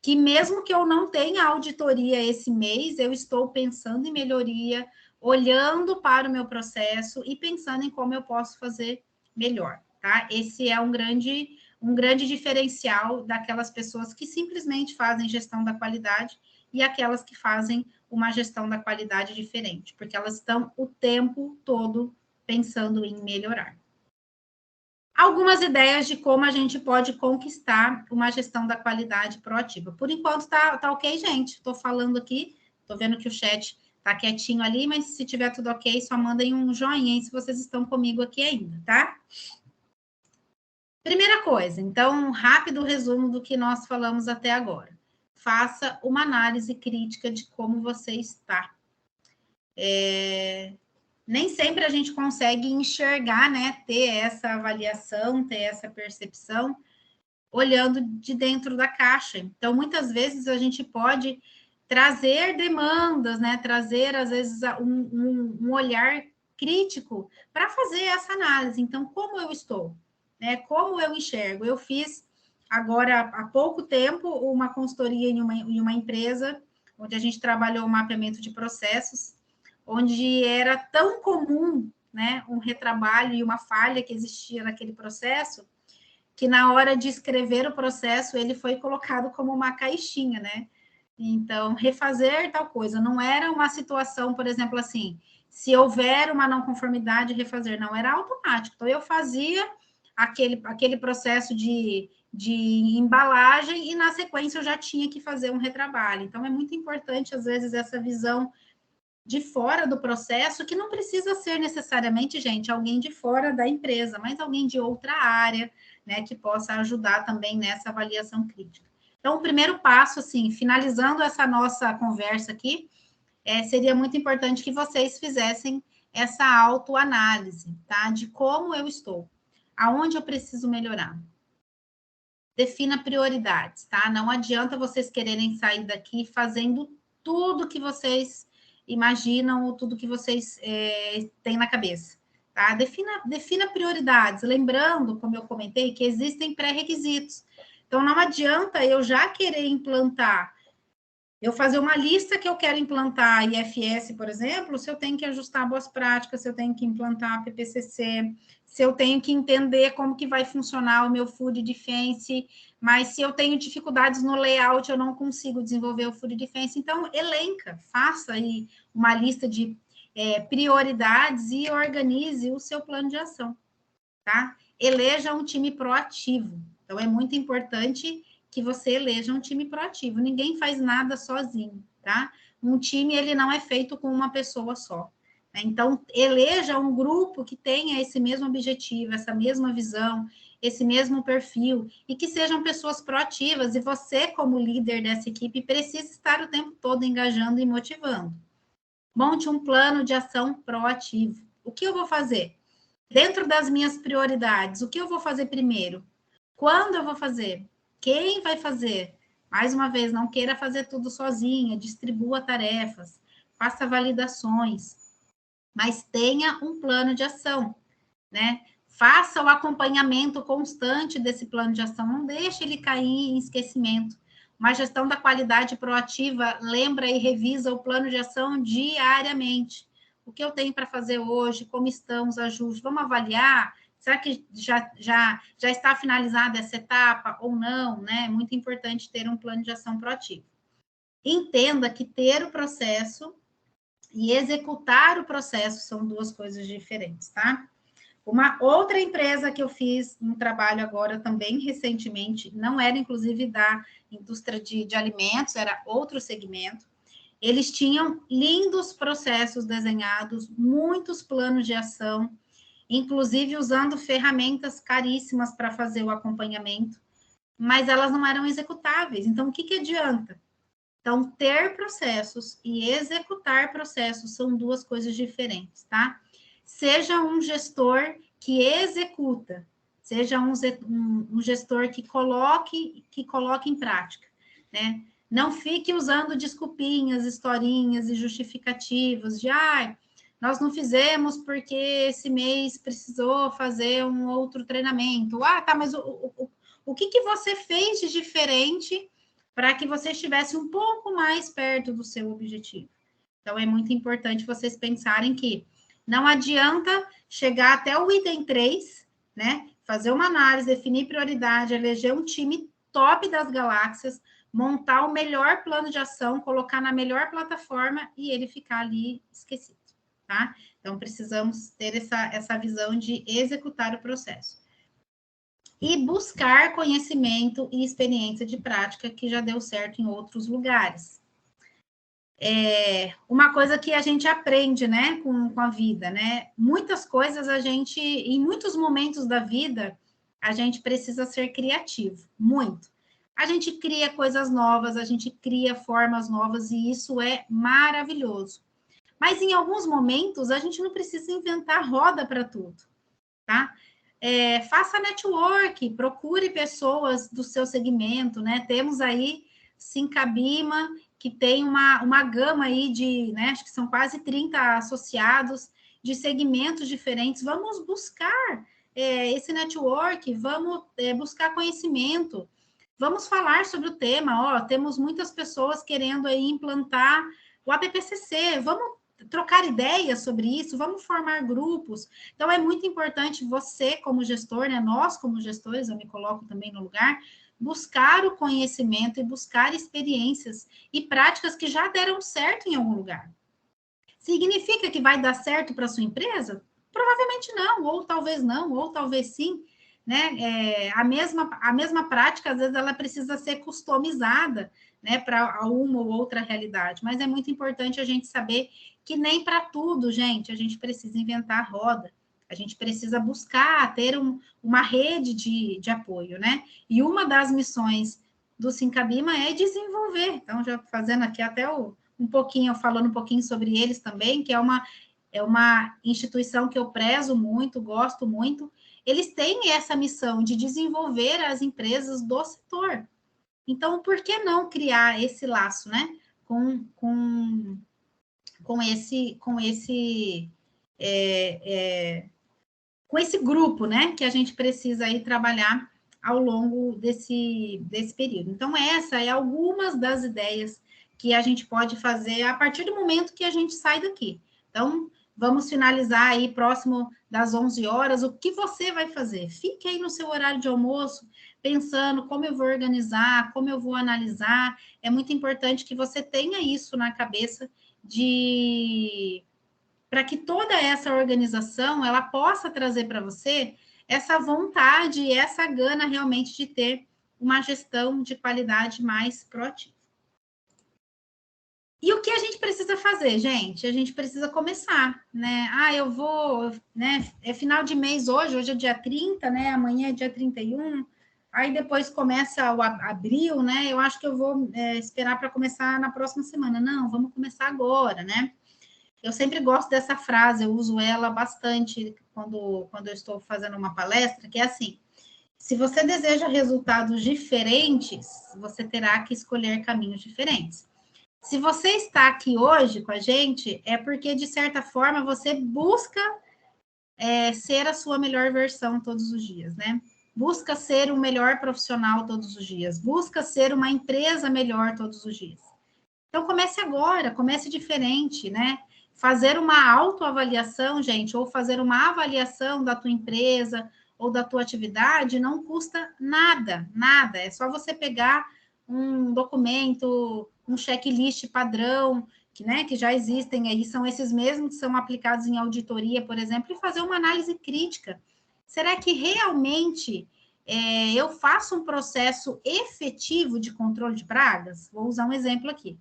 que mesmo que eu não tenha auditoria esse mês, eu estou pensando em melhoria, olhando para o meu processo e pensando em como eu posso fazer melhor, tá? Esse é um grande diferencial daquelas pessoas que simplesmente fazem gestão da qualidade e aquelas que fazem uma gestão da qualidade diferente, porque elas estão o tempo todo pensando em melhorar. Algumas ideias de como a gente pode conquistar uma gestão da qualidade proativa. Por enquanto tá ok, gente. Estou falando aqui, estou vendo que o chat tá quietinho ali, mas se tiver tudo ok, só mandem um joinha aí se vocês estão comigo aqui ainda, tá? Primeira coisa, então, um rápido resumo do que nós falamos até agora. Faça uma análise crítica de como você está. Nem sempre a gente consegue enxergar, né, ter essa avaliação, ter essa percepção, olhando de dentro da caixa. Então, muitas vezes a gente pode trazer demandas, né, trazer, às vezes, um olhar crítico para fazer essa análise. Então, como eu estou? Né, como eu enxergo? Eu fiz, agora, há pouco tempo, uma consultoria em uma empresa, onde a gente trabalhou o mapeamento de processos, onde era tão comum, né, um retrabalho e uma falha que existia naquele processo, que na hora de escrever o processo, ele foi colocado como uma caixinha, né? Então, refazer tal coisa. Não era uma situação, por exemplo, assim, se houver uma não conformidade, refazer. Não, era automático. Então, eu fazia aquele processo de embalagem e, na sequência, eu já tinha que fazer um retrabalho. Então, é muito importante, às vezes, essa visão de fora do processo, que não precisa ser necessariamente, gente, alguém de fora da empresa, mas alguém de outra área, né, que possa ajudar também nessa avaliação crítica. Então, o primeiro passo, assim, finalizando essa nossa conversa aqui, seria muito importante que vocês fizessem essa autoanálise, tá? De como eu estou, aonde eu preciso melhorar. Defina prioridades, tá? Não adianta vocês quererem sair daqui fazendo tudo que vocês imaginam ou tudo que vocês têm na cabeça, tá? Defina prioridades, lembrando, como eu comentei, que existem pré-requisitos. Então, não adianta eu já querer implantar, eu fazer uma lista que eu quero implantar IFS, por exemplo, se eu tenho que ajustar boas práticas, se eu tenho que implantar PPCC, se eu tenho que entender como que vai funcionar o meu Food Defense, mas se eu tenho dificuldades no layout, eu não consigo desenvolver o Food Defense. Então, elenca, faça aí uma lista de prioridades e organize o seu plano de ação, tá? Eleja um time proativo. Então, é muito importante que você eleja um time proativo. Ninguém faz nada sozinho, tá? Um time, ele não é feito com uma pessoa só. Né? Então, eleja um grupo que tenha esse mesmo objetivo, essa mesma visão, esse mesmo perfil, e que sejam pessoas proativas, e você, como líder dessa equipe, precisa estar o tempo todo engajando e motivando. Monte um plano de ação proativo. O que eu vou fazer? Dentro das minhas prioridades, o que eu vou fazer primeiro? Quando eu vou fazer? Quem vai fazer? Mais uma vez, não queira fazer tudo sozinha, distribua tarefas, faça validações, mas tenha um plano de ação, né? Faça o acompanhamento constante desse plano de ação, não deixe ele cair em esquecimento. Uma gestão da qualidade proativa lembra e revisa o plano de ação diariamente. O que eu tenho para fazer hoje, como estão os ajustes, vamos avaliar, será que já está finalizada essa etapa ou não, né? É muito importante ter um plano de ação proativo. Entenda que ter o processo e executar o processo são duas coisas diferentes, tá? Uma outra empresa que eu fiz um trabalho agora também recentemente, não era inclusive da indústria de alimentos, era outro segmento. Eles tinham lindos processos desenhados, muitos planos de ação, inclusive usando ferramentas caríssimas para fazer o acompanhamento, mas elas não eram executáveis. Então, o que adianta? Então, ter processos e executar processos são duas coisas diferentes, tá? Seja um gestor que executa, seja um gestor que coloque em prática, né? Não fique usando desculpinhas, historinhas e justificativas de, nós não fizemos porque esse mês precisou fazer um outro treinamento. Tá, mas o que você fez de diferente para que você estivesse um pouco mais perto do seu objetivo? Então, é muito importante vocês pensarem que não adianta chegar até o item 3, né? Fazer uma análise, definir prioridade, eleger um time top das galáxias, montar o melhor plano de ação, colocar na melhor plataforma e ele ficar ali esquecido, tá? Então, precisamos ter essa visão de executar o processo. E buscar conhecimento e experiência de prática que já deu certo em outros lugares. Uma coisa que a gente aprende, né, com a vida, né? Muitas coisas em muitos momentos da vida, a gente precisa ser criativo, muito. A gente cria coisas novas, a gente cria formas novas e isso é maravilhoso. Mas em alguns momentos, a gente não precisa inventar roda para tudo, tá? Faça network, procure pessoas do seu segmento, né? Temos aí Sincabima, que tem uma gama aí de, né, acho que são quase 30 associados de segmentos diferentes. Vamos buscar esse network, vamos buscar conhecimento, vamos falar sobre o tema. Temos muitas pessoas querendo aí implantar o APPCC, vamos trocar ideias sobre isso, vamos formar grupos. Então, é muito importante você, como gestor, né, nós, como gestores, eu me coloco também no lugar, buscar o conhecimento e buscar experiências e práticas que já deram certo em algum lugar. Significa que vai dar certo para a sua empresa? Provavelmente não, ou talvez sim, né? A mesma prática, às vezes, ela precisa ser customizada, né, para uma ou outra realidade, mas é muito importante a gente saber que nem para tudo, gente, a gente precisa inventar roda. A gente precisa buscar ter uma rede de apoio, né? E uma das missões do Sincabima é desenvolver. Então, já fazendo aqui até falando um pouquinho sobre eles também, que é uma instituição que eu prezo muito, gosto muito. Eles têm essa missão de desenvolver as empresas do setor. Então, por que não criar esse laço, né? Com esse grupo, né, que a gente precisa aí trabalhar ao longo desse período. Então, essa é algumas das ideias que a gente pode fazer a partir do momento que a gente sai daqui. Então, vamos finalizar aí próximo das 11 horas, o que você vai fazer? Fique aí no seu horário de almoço, pensando como eu vou organizar, como eu vou analisar. É muito importante que você tenha isso na cabeça para que toda essa organização ela possa trazer para você essa vontade e essa gana realmente de ter uma gestão de qualidade mais proativa. E o que a gente precisa fazer, gente? A gente precisa começar, né? Eu vou, né? É final de mês hoje é dia 30, né? Amanhã é dia 31. Aí depois começa o abril, né? Eu acho que eu vou esperar para começar na próxima semana. Não, vamos começar agora, né? Eu sempre gosto dessa frase, eu uso ela bastante quando eu estou fazendo uma palestra, que é assim: se você deseja resultados diferentes, você terá que escolher caminhos diferentes. Se você está aqui hoje com a gente, é porque, de certa forma, você busca ser a sua melhor versão todos os dias, né? Busca ser o melhor profissional todos os dias. Busca ser uma empresa melhor todos os dias. Então, comece agora, comece diferente, né? Fazer uma autoavaliação, gente, ou fazer uma avaliação da tua empresa ou da tua atividade não custa nada, nada. É só você pegar um documento, um checklist padrão, que já existem aí, são esses mesmos que são aplicados em auditoria, por exemplo, e fazer uma análise crítica. Será que realmente eu faço um processo efetivo de controle de pragas? Vou usar um exemplo aqui.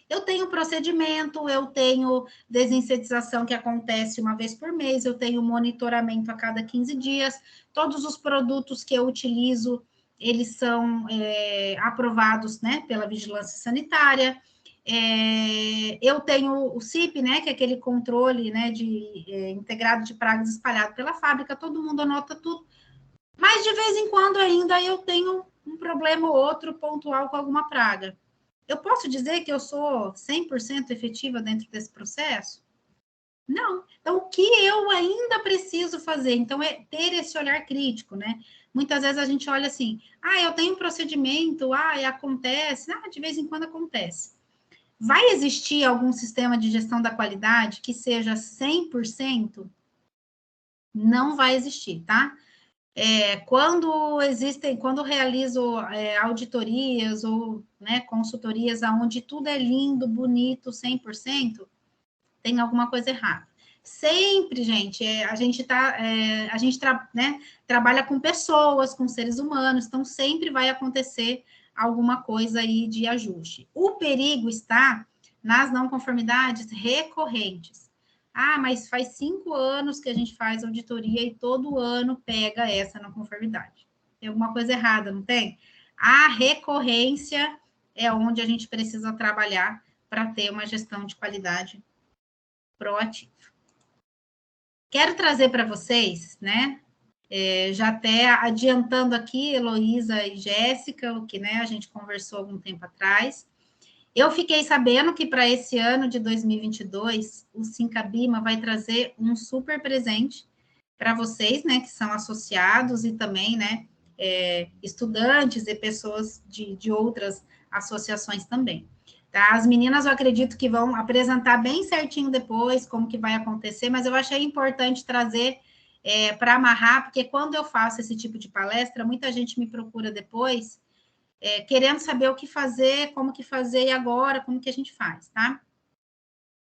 Eu tenho procedimento, eu tenho desinsetização que acontece uma vez por mês, eu tenho monitoramento a cada 15 dias, todos os produtos que eu utilizo, eles são aprovados, né, pela vigilância sanitária. Eu tenho o CIP, né, que é aquele controle, né, integrado de pragas espalhado pela fábrica, todo mundo anota tudo. Mas, de vez em quando, ainda eu tenho um problema ou outro pontual com alguma praga. Eu posso dizer que eu sou 100% efetiva dentro desse processo? Não. Então, o que eu ainda preciso fazer? Então, é ter esse olhar crítico, né? Muitas vezes a gente olha assim, eu tenho um procedimento, acontece, de vez em quando acontece. Vai existir algum sistema de gestão da qualidade que seja 100%? Não vai existir, tá? Quando realizo auditorias ou, né, consultorias onde tudo é lindo, bonito, 100%, tem alguma coisa errada. Sempre, gente, a gente trabalha com pessoas, com seres humanos, então sempre vai acontecer alguma coisa aí de ajuste. O perigo está nas não conformidades recorrentes. Mas faz 5 anos que a gente faz auditoria e todo ano pega essa não conformidade. Tem alguma coisa errada, não tem? A recorrência é onde a gente precisa trabalhar para ter uma gestão de qualidade proativa. Quero trazer para vocês, né? Já até adiantando aqui, Heloísa e Jéssica, o que, né, a gente conversou algum tempo atrás. Eu fiquei sabendo que para esse ano de 2022, o Sincabima vai trazer um super presente para vocês, né, que são associados e também, né, estudantes e pessoas de outras associações também. Tá? As meninas, eu acredito que vão apresentar bem certinho depois como que vai acontecer, mas eu achei importante trazer para amarrar, porque quando eu faço esse tipo de palestra, muita gente me procura depois querendo saber o que fazer, como que fazer e agora, como que a gente faz, tá?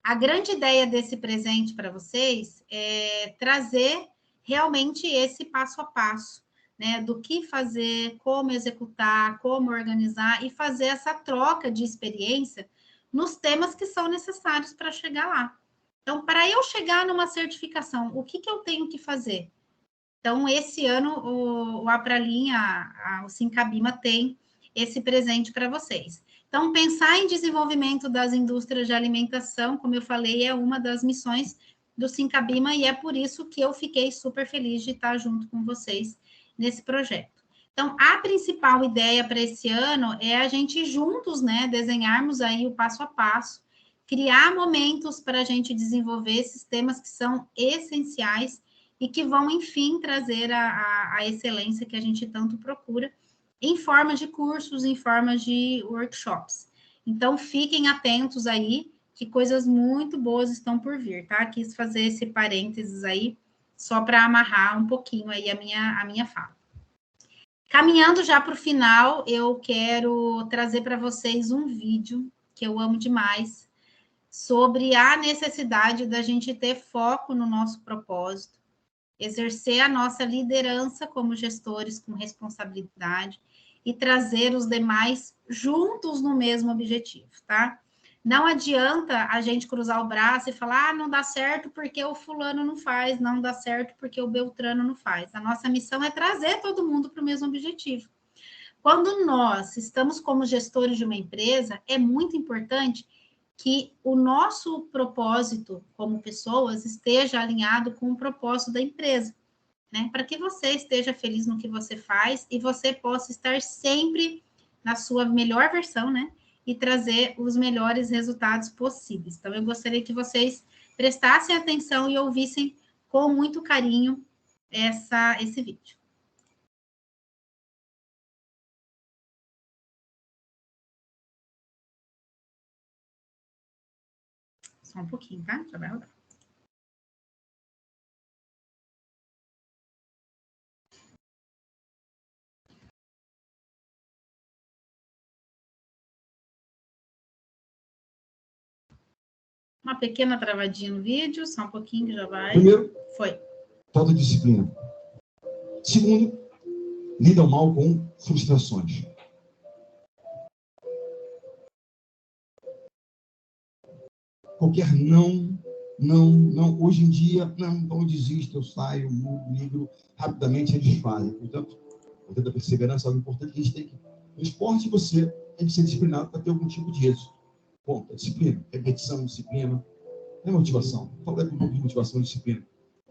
A grande ideia desse presente para vocês é trazer realmente esse passo a passo, né? Do que fazer, como executar, como organizar e fazer essa troca de experiência nos temas que são necessários para chegar lá. Então, para eu chegar numa certificação, o que eu tenho que fazer? Então, esse ano, o Apralim, o Sincabima tem esse presente para vocês. Então, pensar em desenvolvimento das indústrias de alimentação, como eu falei, é uma das missões do Sincabima e é por isso que eu fiquei super feliz de estar junto com vocês nesse projeto. Então, a principal ideia para esse ano é a gente juntos, né, desenharmos aí o passo a passo, criar momentos para a gente desenvolver esses temas que são essenciais e que vão, enfim, trazer a excelência que a gente tanto procura, em forma de cursos, em forma de workshops. Então, fiquem atentos aí, que coisas muito boas estão por vir, tá? Quis fazer esse parênteses aí, só para amarrar um pouquinho aí a minha fala. Caminhando já para o final, eu quero trazer para vocês um vídeo que eu amo demais, sobre a necessidade da gente ter foco no nosso propósito, exercer a nossa liderança como gestores com responsabilidade e trazer os demais juntos no mesmo objetivo, tá? Não adianta a gente cruzar o braço e falar, não dá certo porque o fulano não faz, não dá certo porque o Beltrano não faz. A nossa missão é trazer todo mundo para o mesmo objetivo. Quando nós estamos como gestores de uma empresa, é muito importante que o nosso propósito como pessoas esteja alinhado com o propósito da empresa, né? Para que você esteja feliz no que você faz e você possa estar sempre na sua melhor versão, né? E trazer os melhores resultados possíveis. Então, eu gostaria que vocês prestassem atenção e ouvissem com muito carinho esse vídeo. Só um pouquinho, tá? Já vai rodar. Uma pequena travadinha no vídeo, só um pouquinho que já vai. Primeiro, foi. Falta de disciplina. Segundo, lidam mal com frustrações. Qualquer não. Hoje em dia, não eu desisto, eu saio, migro, rapidamente eles desfazem. Portanto, da perseverança é algo importante que a gente tem que... No esporte, você tem que ser disciplinado para ter algum tipo de êxito. Ponto. Disciplina, repetição, disciplina. É motivação. Fala um pouco de motivação e disciplina.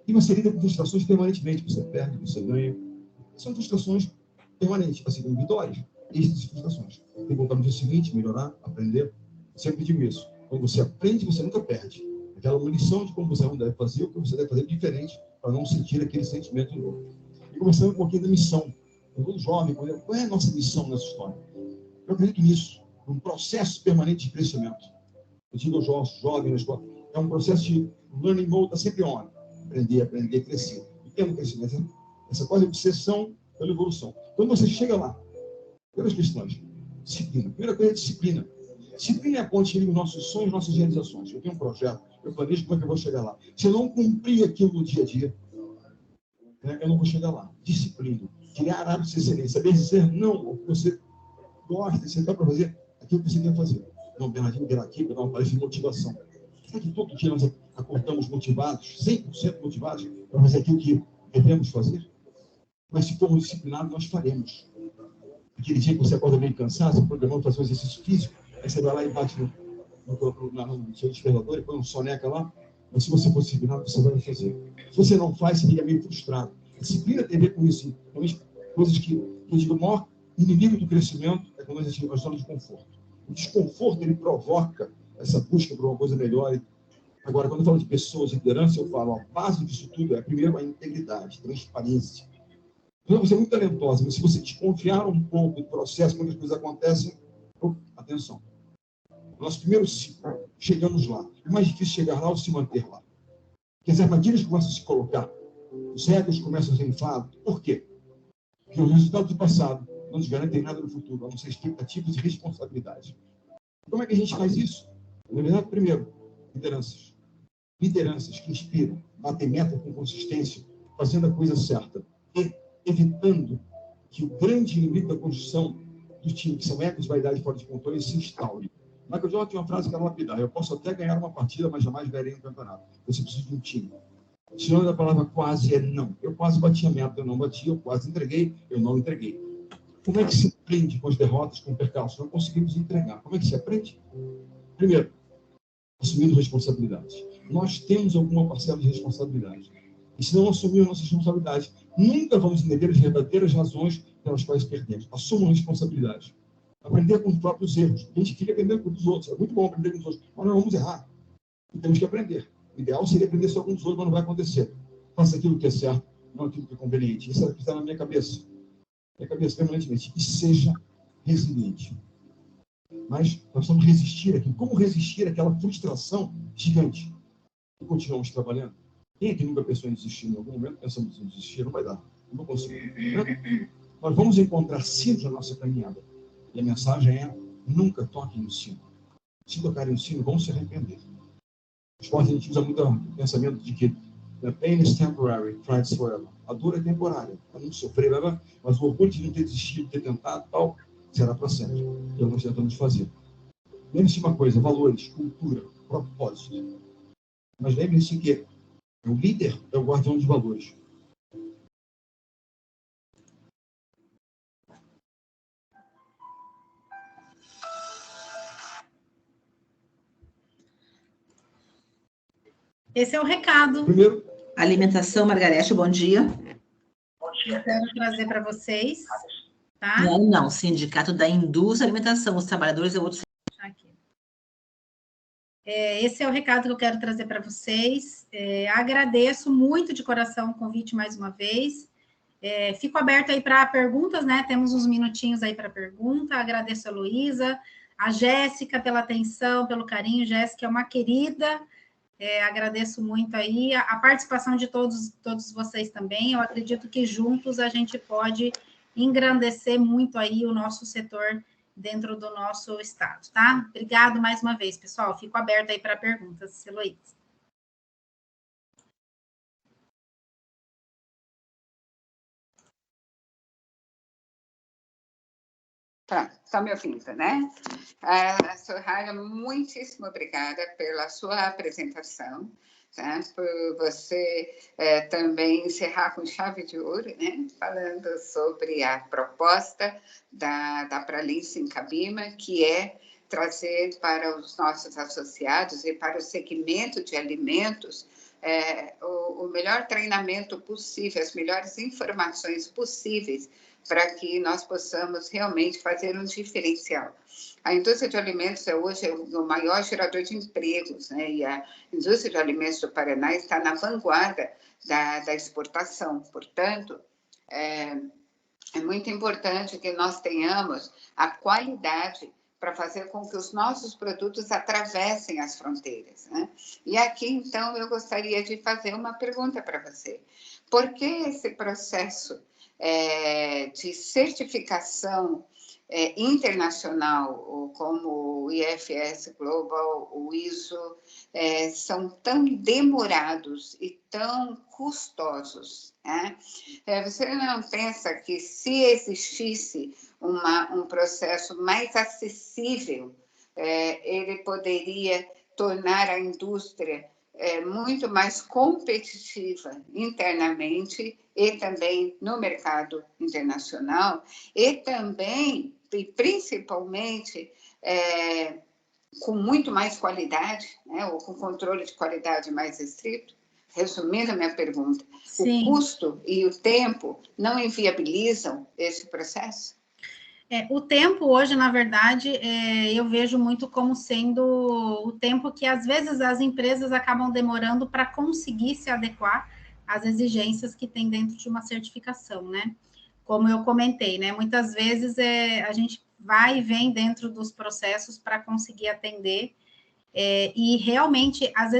E você lida com frustrações permanentemente. Você perde, você ganha. São frustrações permanentes, assim como vitórias. Estas frustrações. Tem que voltar no dia seguinte, melhorar, aprender. Sempre digo isso. Quando você aprende, você nunca perde. Aquela munição de como você não deve fazer, o que você deve fazer diferente para não sentir aquele sentimento de novo. E começando um pouquinho da missão. Todo jovem, qual é a nossa missão nessa história? Eu acredito nisso, num processo permanente de crescimento. Eu digo aos jovens na escola, é um processo de learning mode, está sempre on. Aprender, crescer. E tem um crescimento, essa quase obsessão pela evolução. Quando você chega lá, pelas questões, disciplina. Primeira coisa é disciplina. Disciplina é a ponte entre os nossos sonhos e nossas realizações. Eu tenho um projeto, eu planejo como é que eu vou chegar lá. Se eu não cumprir aquilo no dia a dia, eu não vou chegar lá. Disciplina. Criar hábitos de excelência. Saber dizer não ao que você gosta, você está para fazer aquilo que você quer fazer. Não, Bernardinho, vir aqui para dar uma palestra de motivação. Será que todo dia nós acordamos motivados, 100% motivados, para fazer aquilo que devemos fazer? Mas se formos disciplinados, nós faremos. Aquele dia que você acorda meio cansado, você programou fazer um exercício físico, aí você vai lá e bate no seu despertador e põe um soneca lá, mas se você for disciplinado, você vai fazer. Se você não faz, você fica meio frustrado. A disciplina tem a ver com isso. Coisas que eu digo, o maior inimigo do crescimento é quando nós estamos de conforto. O desconforto, ele provoca essa busca por uma coisa melhor. Agora, quando eu falo de pessoas, de liderança, eu falo, a base disso tudo é, primeiro, a integridade, transparência. Você é muito talentosa, mas se você desconfiar um pouco do processo, quando as coisas acontecem, atenção. Nosso primeiro ciclo, chegamos lá. É mais difícil chegar lá ou se manter lá. Porque as armadilhas começam a se colocar. Os egos começam a ser inflados. Por quê? Porque os resultados do passado não nos garantem nada no futuro, a não ser expectativas e responsabilidade. Como é que a gente faz isso? Na verdade, primeiro, lideranças. Lideranças que inspiram, batem meta com consistência, fazendo a coisa certa e evitando que o grande inimigo da construção do time, que são egos, vaidade fora de controle, se instaure. Michael Jordan tem uma frase que é lapidar: eu posso até ganhar uma partida, mas jamais ganharei um campeonato. Você precisa de um time. O sinônimo da palavra quase é não. Eu quase bati a meta, eu não bati, eu quase entreguei, eu não entreguei. Como é que se aprende com as derrotas, com o percalço? Não conseguimos entregar. Como é que se aprende? Primeiro, assumindo responsabilidade. Nós temos alguma parcela de responsabilidade. E se não assumirmos nossa responsabilidade, nunca vamos entender as verdadeiras razões pelas quais perdemos. Assumam responsabilidade. Aprender com os próprios erros. A gente queria aprender com os outros. É muito bom aprender com os outros, mas nós vamos errar. E temos que aprender. O ideal seria aprender só com os outros, mas não vai acontecer. Faça aquilo que é certo, não aquilo que é conveniente. Isso é o que está na minha cabeça. Minha cabeça permanentemente. E seja resiliente. Mas nós precisamos resistir aqui. Como resistir àquela frustração gigante? E continuamos trabalhando. Quem é que nunca pensou em desistir? Em algum momento pensamos em desistir, não vai dar. Não vou conseguir. Nós vamos encontrar sinos na nossa caminhada. E a mensagem é: nunca toquem no sino. Se tocarem no sino, vão se arrepender. O esporte, a gente usa muito o pensamento de que the pain is temporary, try it forever. A dor é temporária, para não sofrer, mas o orgulho de não ter desistido, ter tentado, tal, será para sempre. É o que nós tentamos fazer. Lembre-se de uma coisa: valores, cultura, propósito. Mas lembre-se que o líder é o guardião de valores. Esse é o recado. Primeiro, alimentação, Margarete, bom dia. Bom dia. Quero trazer para vocês, tá? Não, Sindicato da Indústria e Alimentação, os trabalhadores é outro. Aqui. Esse é o recado que eu quero trazer para vocês. Agradeço muito de coração o convite mais uma vez. Fico aberto aí para perguntas, né? Temos uns minutinhos aí para pergunta. Agradeço a Heloísa, a Jéssica pela atenção, pelo carinho. Jéssica é uma querida. Agradeço muito aí a participação de todos vocês também. Eu acredito que juntos a gente pode engrandecer muito aí o nosso setor dentro do nosso estado, tá? Obrigado mais uma vez, pessoal. Fico aberta aí para perguntas, Heloísa. Pronto, está me ouvindo, né? Soraya, muitíssimo obrigada pela sua apresentação, tá? Por você também encerrar com chave de ouro, né? Falando sobre a proposta da Pralin Sincabima, que é trazer para os nossos associados e para o segmento de alimentos o melhor treinamento possível, as melhores informações possíveis para que nós possamos realmente fazer um diferencial. A indústria de alimentos hoje é o maior gerador de empregos, né? E a indústria de alimentos do Paraná está na vanguarda da exportação. Portanto, é muito importante que nós tenhamos a qualidade para fazer com que os nossos produtos atravessem as fronteiras, né? E aqui, então, eu gostaria de fazer uma pergunta para você. Por que esse processo de certificação internacional, como o IFS Global, o ISO, são tão demorados e tão custosos, né? Você não pensa que se existisse um processo mais acessível, ele poderia tornar a indústria muito mais competitiva internamente e também no mercado internacional, e também, e principalmente, com muito mais qualidade, né, ou com controle de qualidade mais estrito? Resumindo a minha pergunta, sim, o custo e o tempo não inviabilizam esse processo? O tempo hoje, na verdade, eu vejo muito como sendo o tempo que, às vezes, as empresas acabam demorando para conseguir se adequar às exigências que tem dentro de uma certificação, né? Como eu comentei, né? Muitas vezes a gente vai e vem dentro dos processos para conseguir atender, e realmente as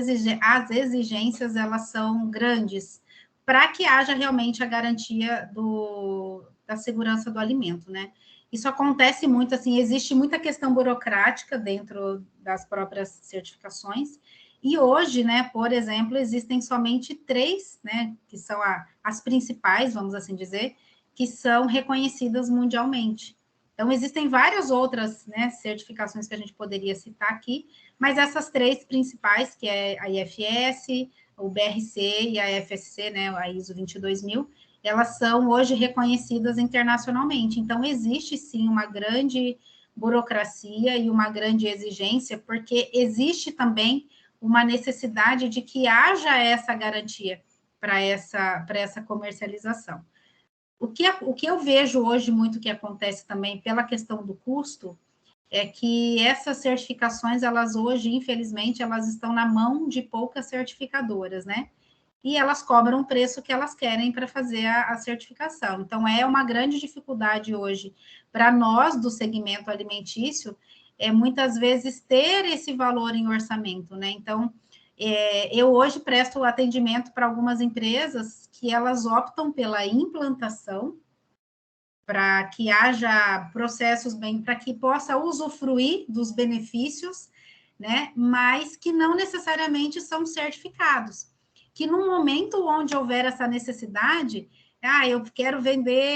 exigências, elas são grandes, para que haja realmente a garantia da segurança do alimento, né? Isso acontece muito, assim, existe muita questão burocrática dentro das próprias certificações, e hoje, né, por exemplo, existem somente 3, né, que são as principais, vamos assim dizer, que são reconhecidas mundialmente. Então, existem várias outras, né, certificações que a gente poderia citar aqui, mas essas 3 principais, que é a IFS, o BRC e a FSC, né, a ISO 22000, elas são hoje reconhecidas internacionalmente. Então, existe sim uma grande burocracia e uma grande exigência, porque existe também uma necessidade de que haja essa garantia para essa comercialização. O que eu vejo hoje muito que acontece também pela questão do custo é que essas certificações, elas hoje, infelizmente, elas estão na mão de poucas certificadoras, né? E elas cobram o preço que elas querem para fazer a certificação. Então, é uma grande dificuldade hoje para nós do segmento alimentício, muitas vezes ter esse valor em orçamento, né? Então, eu hoje presto atendimento para algumas empresas que elas optam pela implantação, para que haja processos para que possa usufruir dos benefícios, né? Mas que não necessariamente são certificados. Que no momento onde houver essa necessidade, eu quero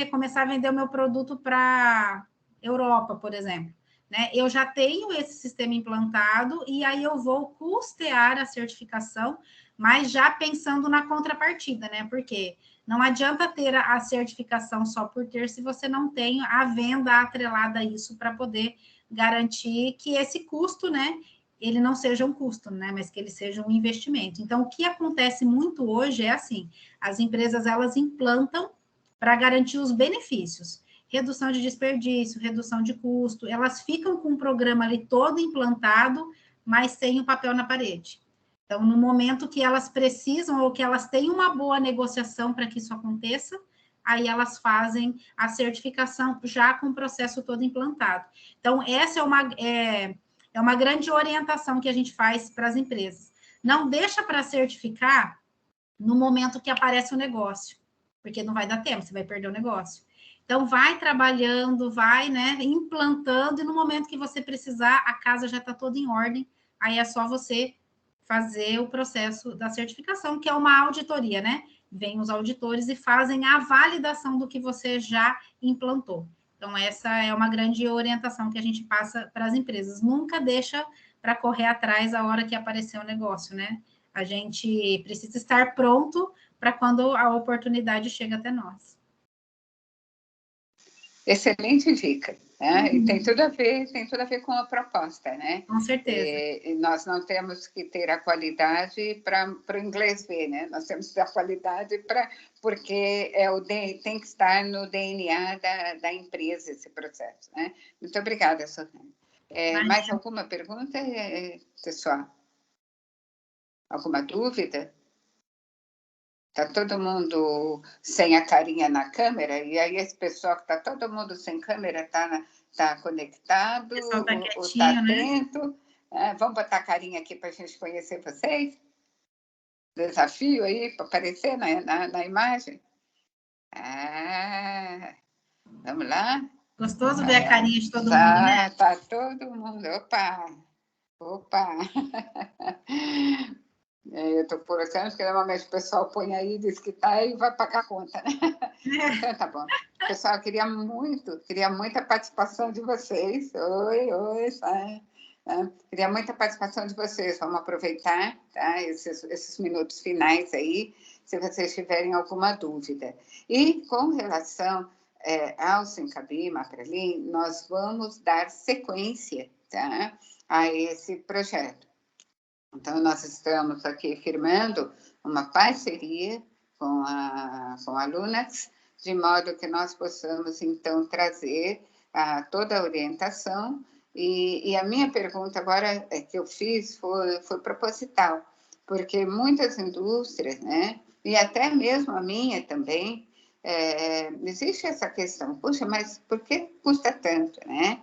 começar a vender o meu produto para Europa, por exemplo, né? Eu já tenho esse sistema implantado e aí eu vou custear a certificação, mas já pensando na contrapartida, né? Porque não adianta ter a certificação só por ter, se você não tem a venda atrelada a isso para poder garantir que esse custo, né, ele não seja um custo, né, mas que ele seja um investimento. Então, o que acontece muito hoje é assim, as empresas, elas implantam para garantir os benefícios, redução de desperdício, redução de custo, elas ficam com o programa ali todo implantado, mas sem o papel na parede. Então, no momento que elas precisam ou que elas têm uma boa negociação para que isso aconteça, aí elas fazem a certificação já com o processo todo implantado. Então, essa é uma grande orientação que a gente faz para as empresas. Não deixa para certificar no momento que aparece o negócio, porque não vai dar tempo, você vai perder o negócio. Então, vai trabalhando, vai, né, implantando, e no momento que você precisar, a casa já está toda em ordem, aí é só você fazer o processo da certificação, que é uma auditoria, né? Vêm os auditores e fazem a validação do que você já implantou. Então, essa é uma grande orientação que a gente passa para as empresas. Nunca deixa para correr atrás a hora que aparecer o negócio, né? A gente precisa estar pronto para quando a oportunidade chega até nós. Excelente dica, né? E tem tudo a ver com a proposta, né? Com certeza. Nós não temos que ter a qualidade para o inglês ver, né? Nós temos que ter a qualidade porque tem que estar no DNA da empresa esse processo, né? Muito obrigada, Sorrane. Mais alguma pergunta, pessoal? Alguma dúvida? Está todo mundo sem a carinha na câmera, e aí esse pessoal que está todo mundo sem câmera está conectado, ou está atento. Né? Vamos botar a carinha aqui para a gente conhecer vocês? Desafio aí para aparecer na imagem. Vamos lá? Gostoso ver a carinha de todo mundo, né? Está todo mundo. Opa! Eu estou colocando, porque normalmente o pessoal põe aí, diz que está e vai pagar a conta, né? Então, tá bom. Pessoal, queria muita participação de vocês. Oi, sai. Queria muita participação de vocês. Vamos aproveitar, tá? Esses minutos finais aí, se vocês tiverem alguma dúvida. E com relação ao Syncabim, Mapralin, nós vamos dar sequência, tá, a esse projeto. Então, nós estamos aqui firmando uma parceria com a Lunax, de modo que nós possamos, então, trazer toda a orientação. E a minha pergunta agora que eu fiz foi proposital, porque muitas indústrias, né, e até mesmo a minha também, existe essa questão, puxa, mas por que custa tanto, né?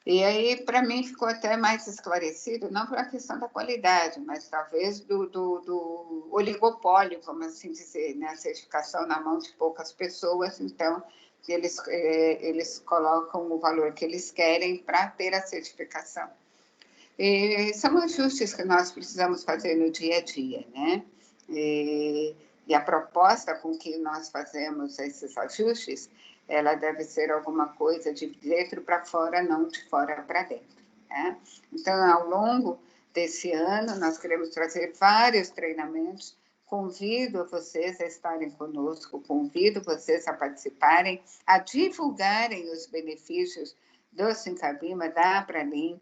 E aí, para mim, ficou até mais esclarecido, não por a questão da qualidade, mas talvez do oligopólio, vamos assim dizer, né? A certificação na mão de poucas pessoas, então, eles colocam o valor que eles querem para ter a certificação. E são ajustes que nós precisamos fazer no dia a dia, né? E a proposta com que nós fazemos esses ajustes, ela deve ser alguma coisa de dentro para fora, não de fora para dentro. Né? Então, ao longo desse ano, nós queremos trazer vários treinamentos. Convido vocês a estarem conosco, convido vocês a participarem, a divulgarem os benefícios do Syncabim, da Apralim,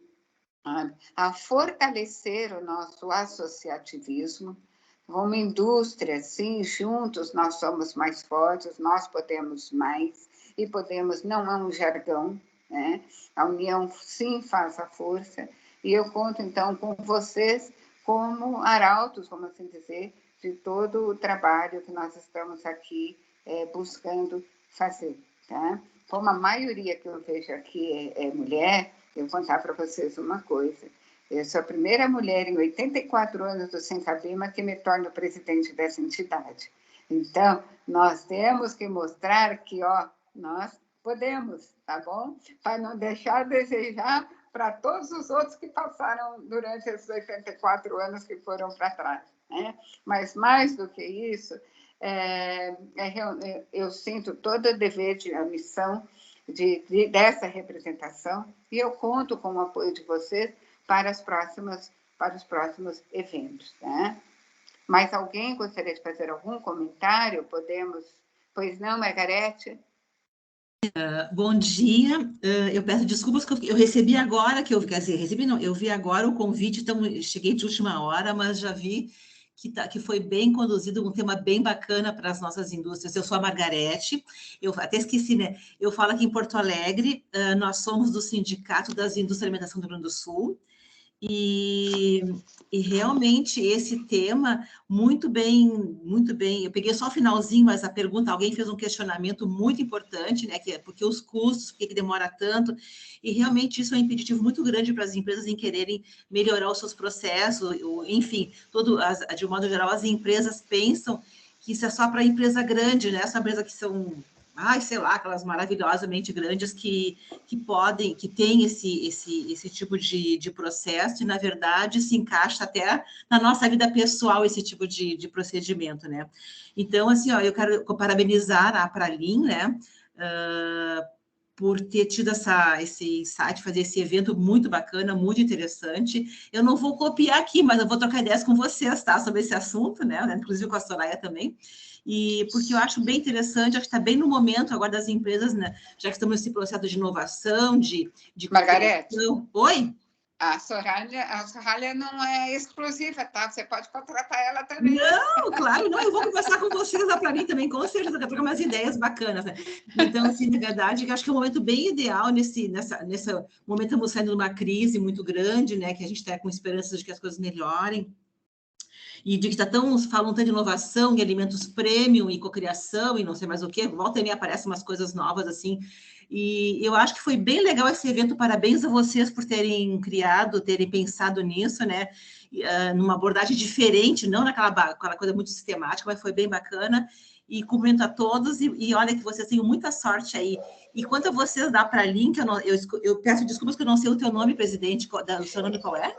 a fortalecer o nosso associativismo. Como indústria, sim, juntos nós somos mais fortes, nós podemos mais, e podemos, não é um jargão, né? A união, sim, faz a força, e eu conto, então, com vocês como arautos, vamos assim dizer, de todo o trabalho que nós estamos aqui buscando fazer, tá? Como a maioria que eu vejo aqui é mulher, eu vou contar para vocês uma coisa. Eu sou a primeira mulher em 84 anos do Syncabim que me torna presidente dessa entidade. Então, nós temos que mostrar que, nós podemos, tá bom? Para não deixar a desejar para todos os outros que passaram durante esses 84 anos que foram para trás, né? Mas, mais do que isso, eu sinto todo o dever a missão dessa representação, e eu conto com o apoio de vocês para os próximos eventos. Né? Mas alguém gostaria de fazer algum comentário? Podemos? Pois não, Margarete? Bom dia, eu peço desculpas que eu recebi agora, eu vi agora o convite, então cheguei de última hora, mas já vi que foi bem conduzido, um tema bem bacana para as nossas indústrias. Eu sou a Margarete, eu até esqueci, né? Eu falo aqui em Porto Alegre, nós somos do Sindicato das Indústrias de Alimentação do Rio Grande do Sul, e realmente esse tema, muito bem, eu peguei só o finalzinho, mas a pergunta, alguém fez um questionamento muito importante, né, que é porque os custos, por que demora tanto, e realmente isso é um impeditivo muito grande para as empresas em quererem melhorar os seus processos, enfim, de um modo geral, as empresas pensam que isso é só para empresa grande, né, essa empresa que são... sei lá, aquelas maravilhosamente grandes que têm esse tipo de processo, e, na verdade, se encaixa até na nossa vida pessoal esse tipo de procedimento, né? Então, assim, eu quero parabenizar a Pralin, né, por ter tido esse insight, fazer esse evento muito bacana, muito interessante. Eu não vou copiar aqui, mas eu vou trocar ideias com vocês, tá? Sobre esse assunto, né? Inclusive com a Soraya também. E porque eu acho bem interessante, acho que está bem no momento agora das empresas, né? Já que estamos nesse processo de inovação, de Margarete? Oi? A Soraya não é exclusiva, tá? Você pode contratar ela também. Não, claro, não. Eu vou conversar com vocês lá para mim também, com certeza, para trocar umas ideias bacanas, né? Então, assim, na verdade, eu acho que é um momento bem ideal nesse momento. Estamos saindo de uma crise muito grande, né? Que a gente está com esperanças de que as coisas melhorem. E de que falam tanto de inovação, de alimentos premium e cocriação e não sei mais o quê. Volta e meia aparecem umas coisas novas, assim. E eu acho que foi bem legal esse evento. Parabéns a vocês por terem pensado nisso, né? Numa abordagem diferente, não aquela coisa muito sistemática, mas foi bem bacana. E cumprimento a todos, e olha que vocês tenham muita sorte aí. E quanto a vocês da Pralin, eu peço desculpas que eu não sei o teu nome, presidente. O seu nome qual é?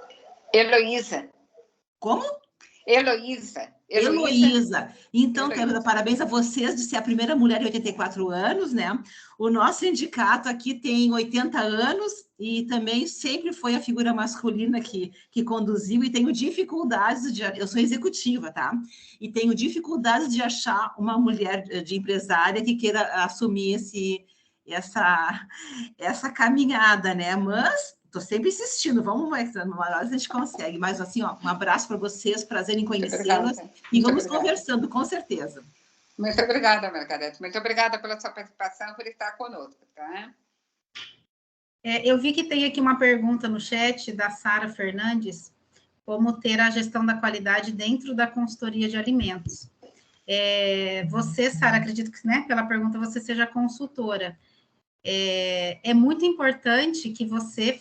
Heloísa. Como? Heloísa. Então, quero dar parabéns a vocês de ser a primeira mulher de 84 anos, né? O nosso sindicato aqui tem 80 anos e também sempre foi a figura masculina que conduziu, e tenho dificuldades eu sou executiva, tá? E tenho dificuldades de achar uma mulher de empresária que queira assumir essa caminhada, né? Mas estou sempre insistindo, vamos ver, uma hora a gente consegue. Mas, assim, um abraço para vocês, prazer em conhecê-las, e vamos conversando, com certeza. Muito obrigada, Margarete. Muito obrigada pela sua participação, por estar conosco, tá? Eu vi que tem aqui uma pergunta no chat da Sara Fernandes, como ter a gestão da qualidade dentro da consultoria de alimentos. Você, Sara, acredito que, né, pela pergunta, você seja consultora. É muito importante que você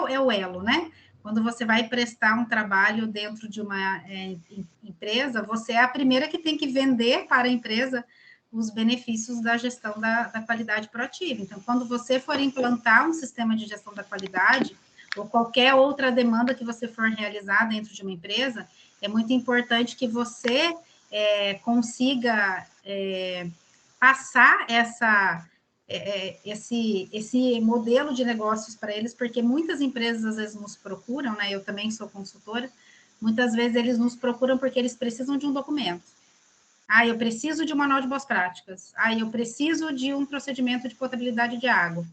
é o elo, né? Quando você vai prestar um trabalho dentro de uma empresa, você é a primeira que tem que vender para a empresa os benefícios da gestão da qualidade proativa. Então, quando você for implantar um sistema de gestão da qualidade, ou qualquer outra demanda que você for realizar dentro de uma empresa, é muito importante que você consiga passar esse modelo de negócios para eles, porque muitas empresas às vezes nos procuram, né? Eu também sou consultora, muitas vezes eles nos procuram porque eles precisam de um documento. Eu preciso de um manual de boas práticas. Eu preciso de um procedimento de potabilidade de água.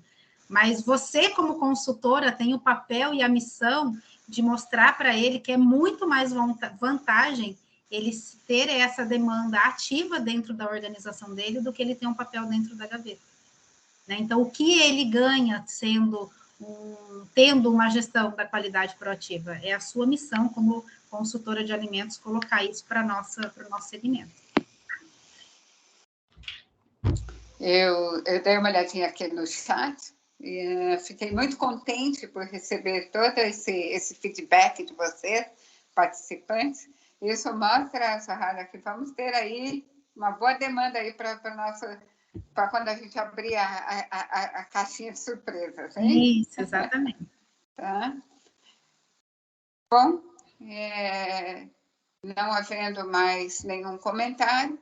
Mas você, como consultora, tem o papel e a missão de mostrar para ele que é muito mais vantagem ele ter essa demanda ativa dentro da organização dele do que ele ter um papel dentro da gaveta. Então, o que ele ganha tendo uma gestão da qualidade proativa? É a sua missão como consultora de alimentos colocar isso para o nosso segmento. Eu dei uma olhadinha aqui no chat e fiquei muito contente por receber todo esse feedback de vocês, participantes. Isso mostra, Soraya, que vamos ter aí uma boa demanda aí para quando a gente abrir a caixinha de surpresas, hein? Isso, exatamente. Tá? Bom, não havendo mais nenhum comentário,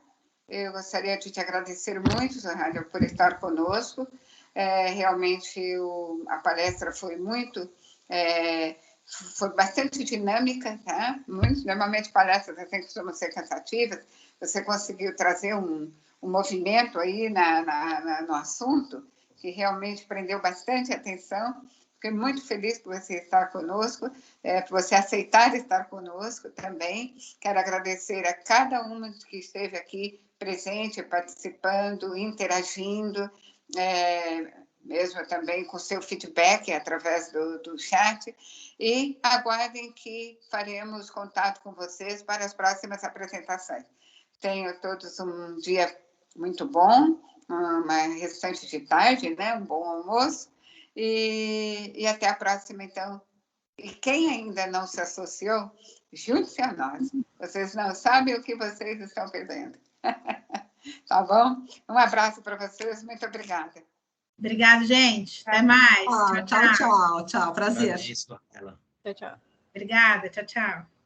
eu gostaria de te agradecer muito, Soraya, por estar conosco. Realmente a palestra foi bastante dinâmica, tá? Normalmente palestras assim costumam ser cansativas. Você conseguiu trazer um movimento aí no assunto que realmente prendeu bastante atenção. Fiquei muito feliz por você estar conosco, por você aceitar estar conosco também. Quero agradecer a cada uma que esteve aqui presente, participando, interagindo, mesmo também com seu feedback através do chat. E aguardem que faremos contato com vocês para as próximas apresentações. Tenham todos um dia muito bom, uma restante de tarde, né? Um bom almoço. E até a próxima, então. E quem ainda não se associou, junte-se a nós. Vocês não sabem o que vocês estão perdendo. Tá bom? Um abraço para vocês. Muito obrigada. Obrigada, gente. Até mais. Tchau, tchau. Prazer. Tchau, tchau. Obrigada. Tchau, tchau.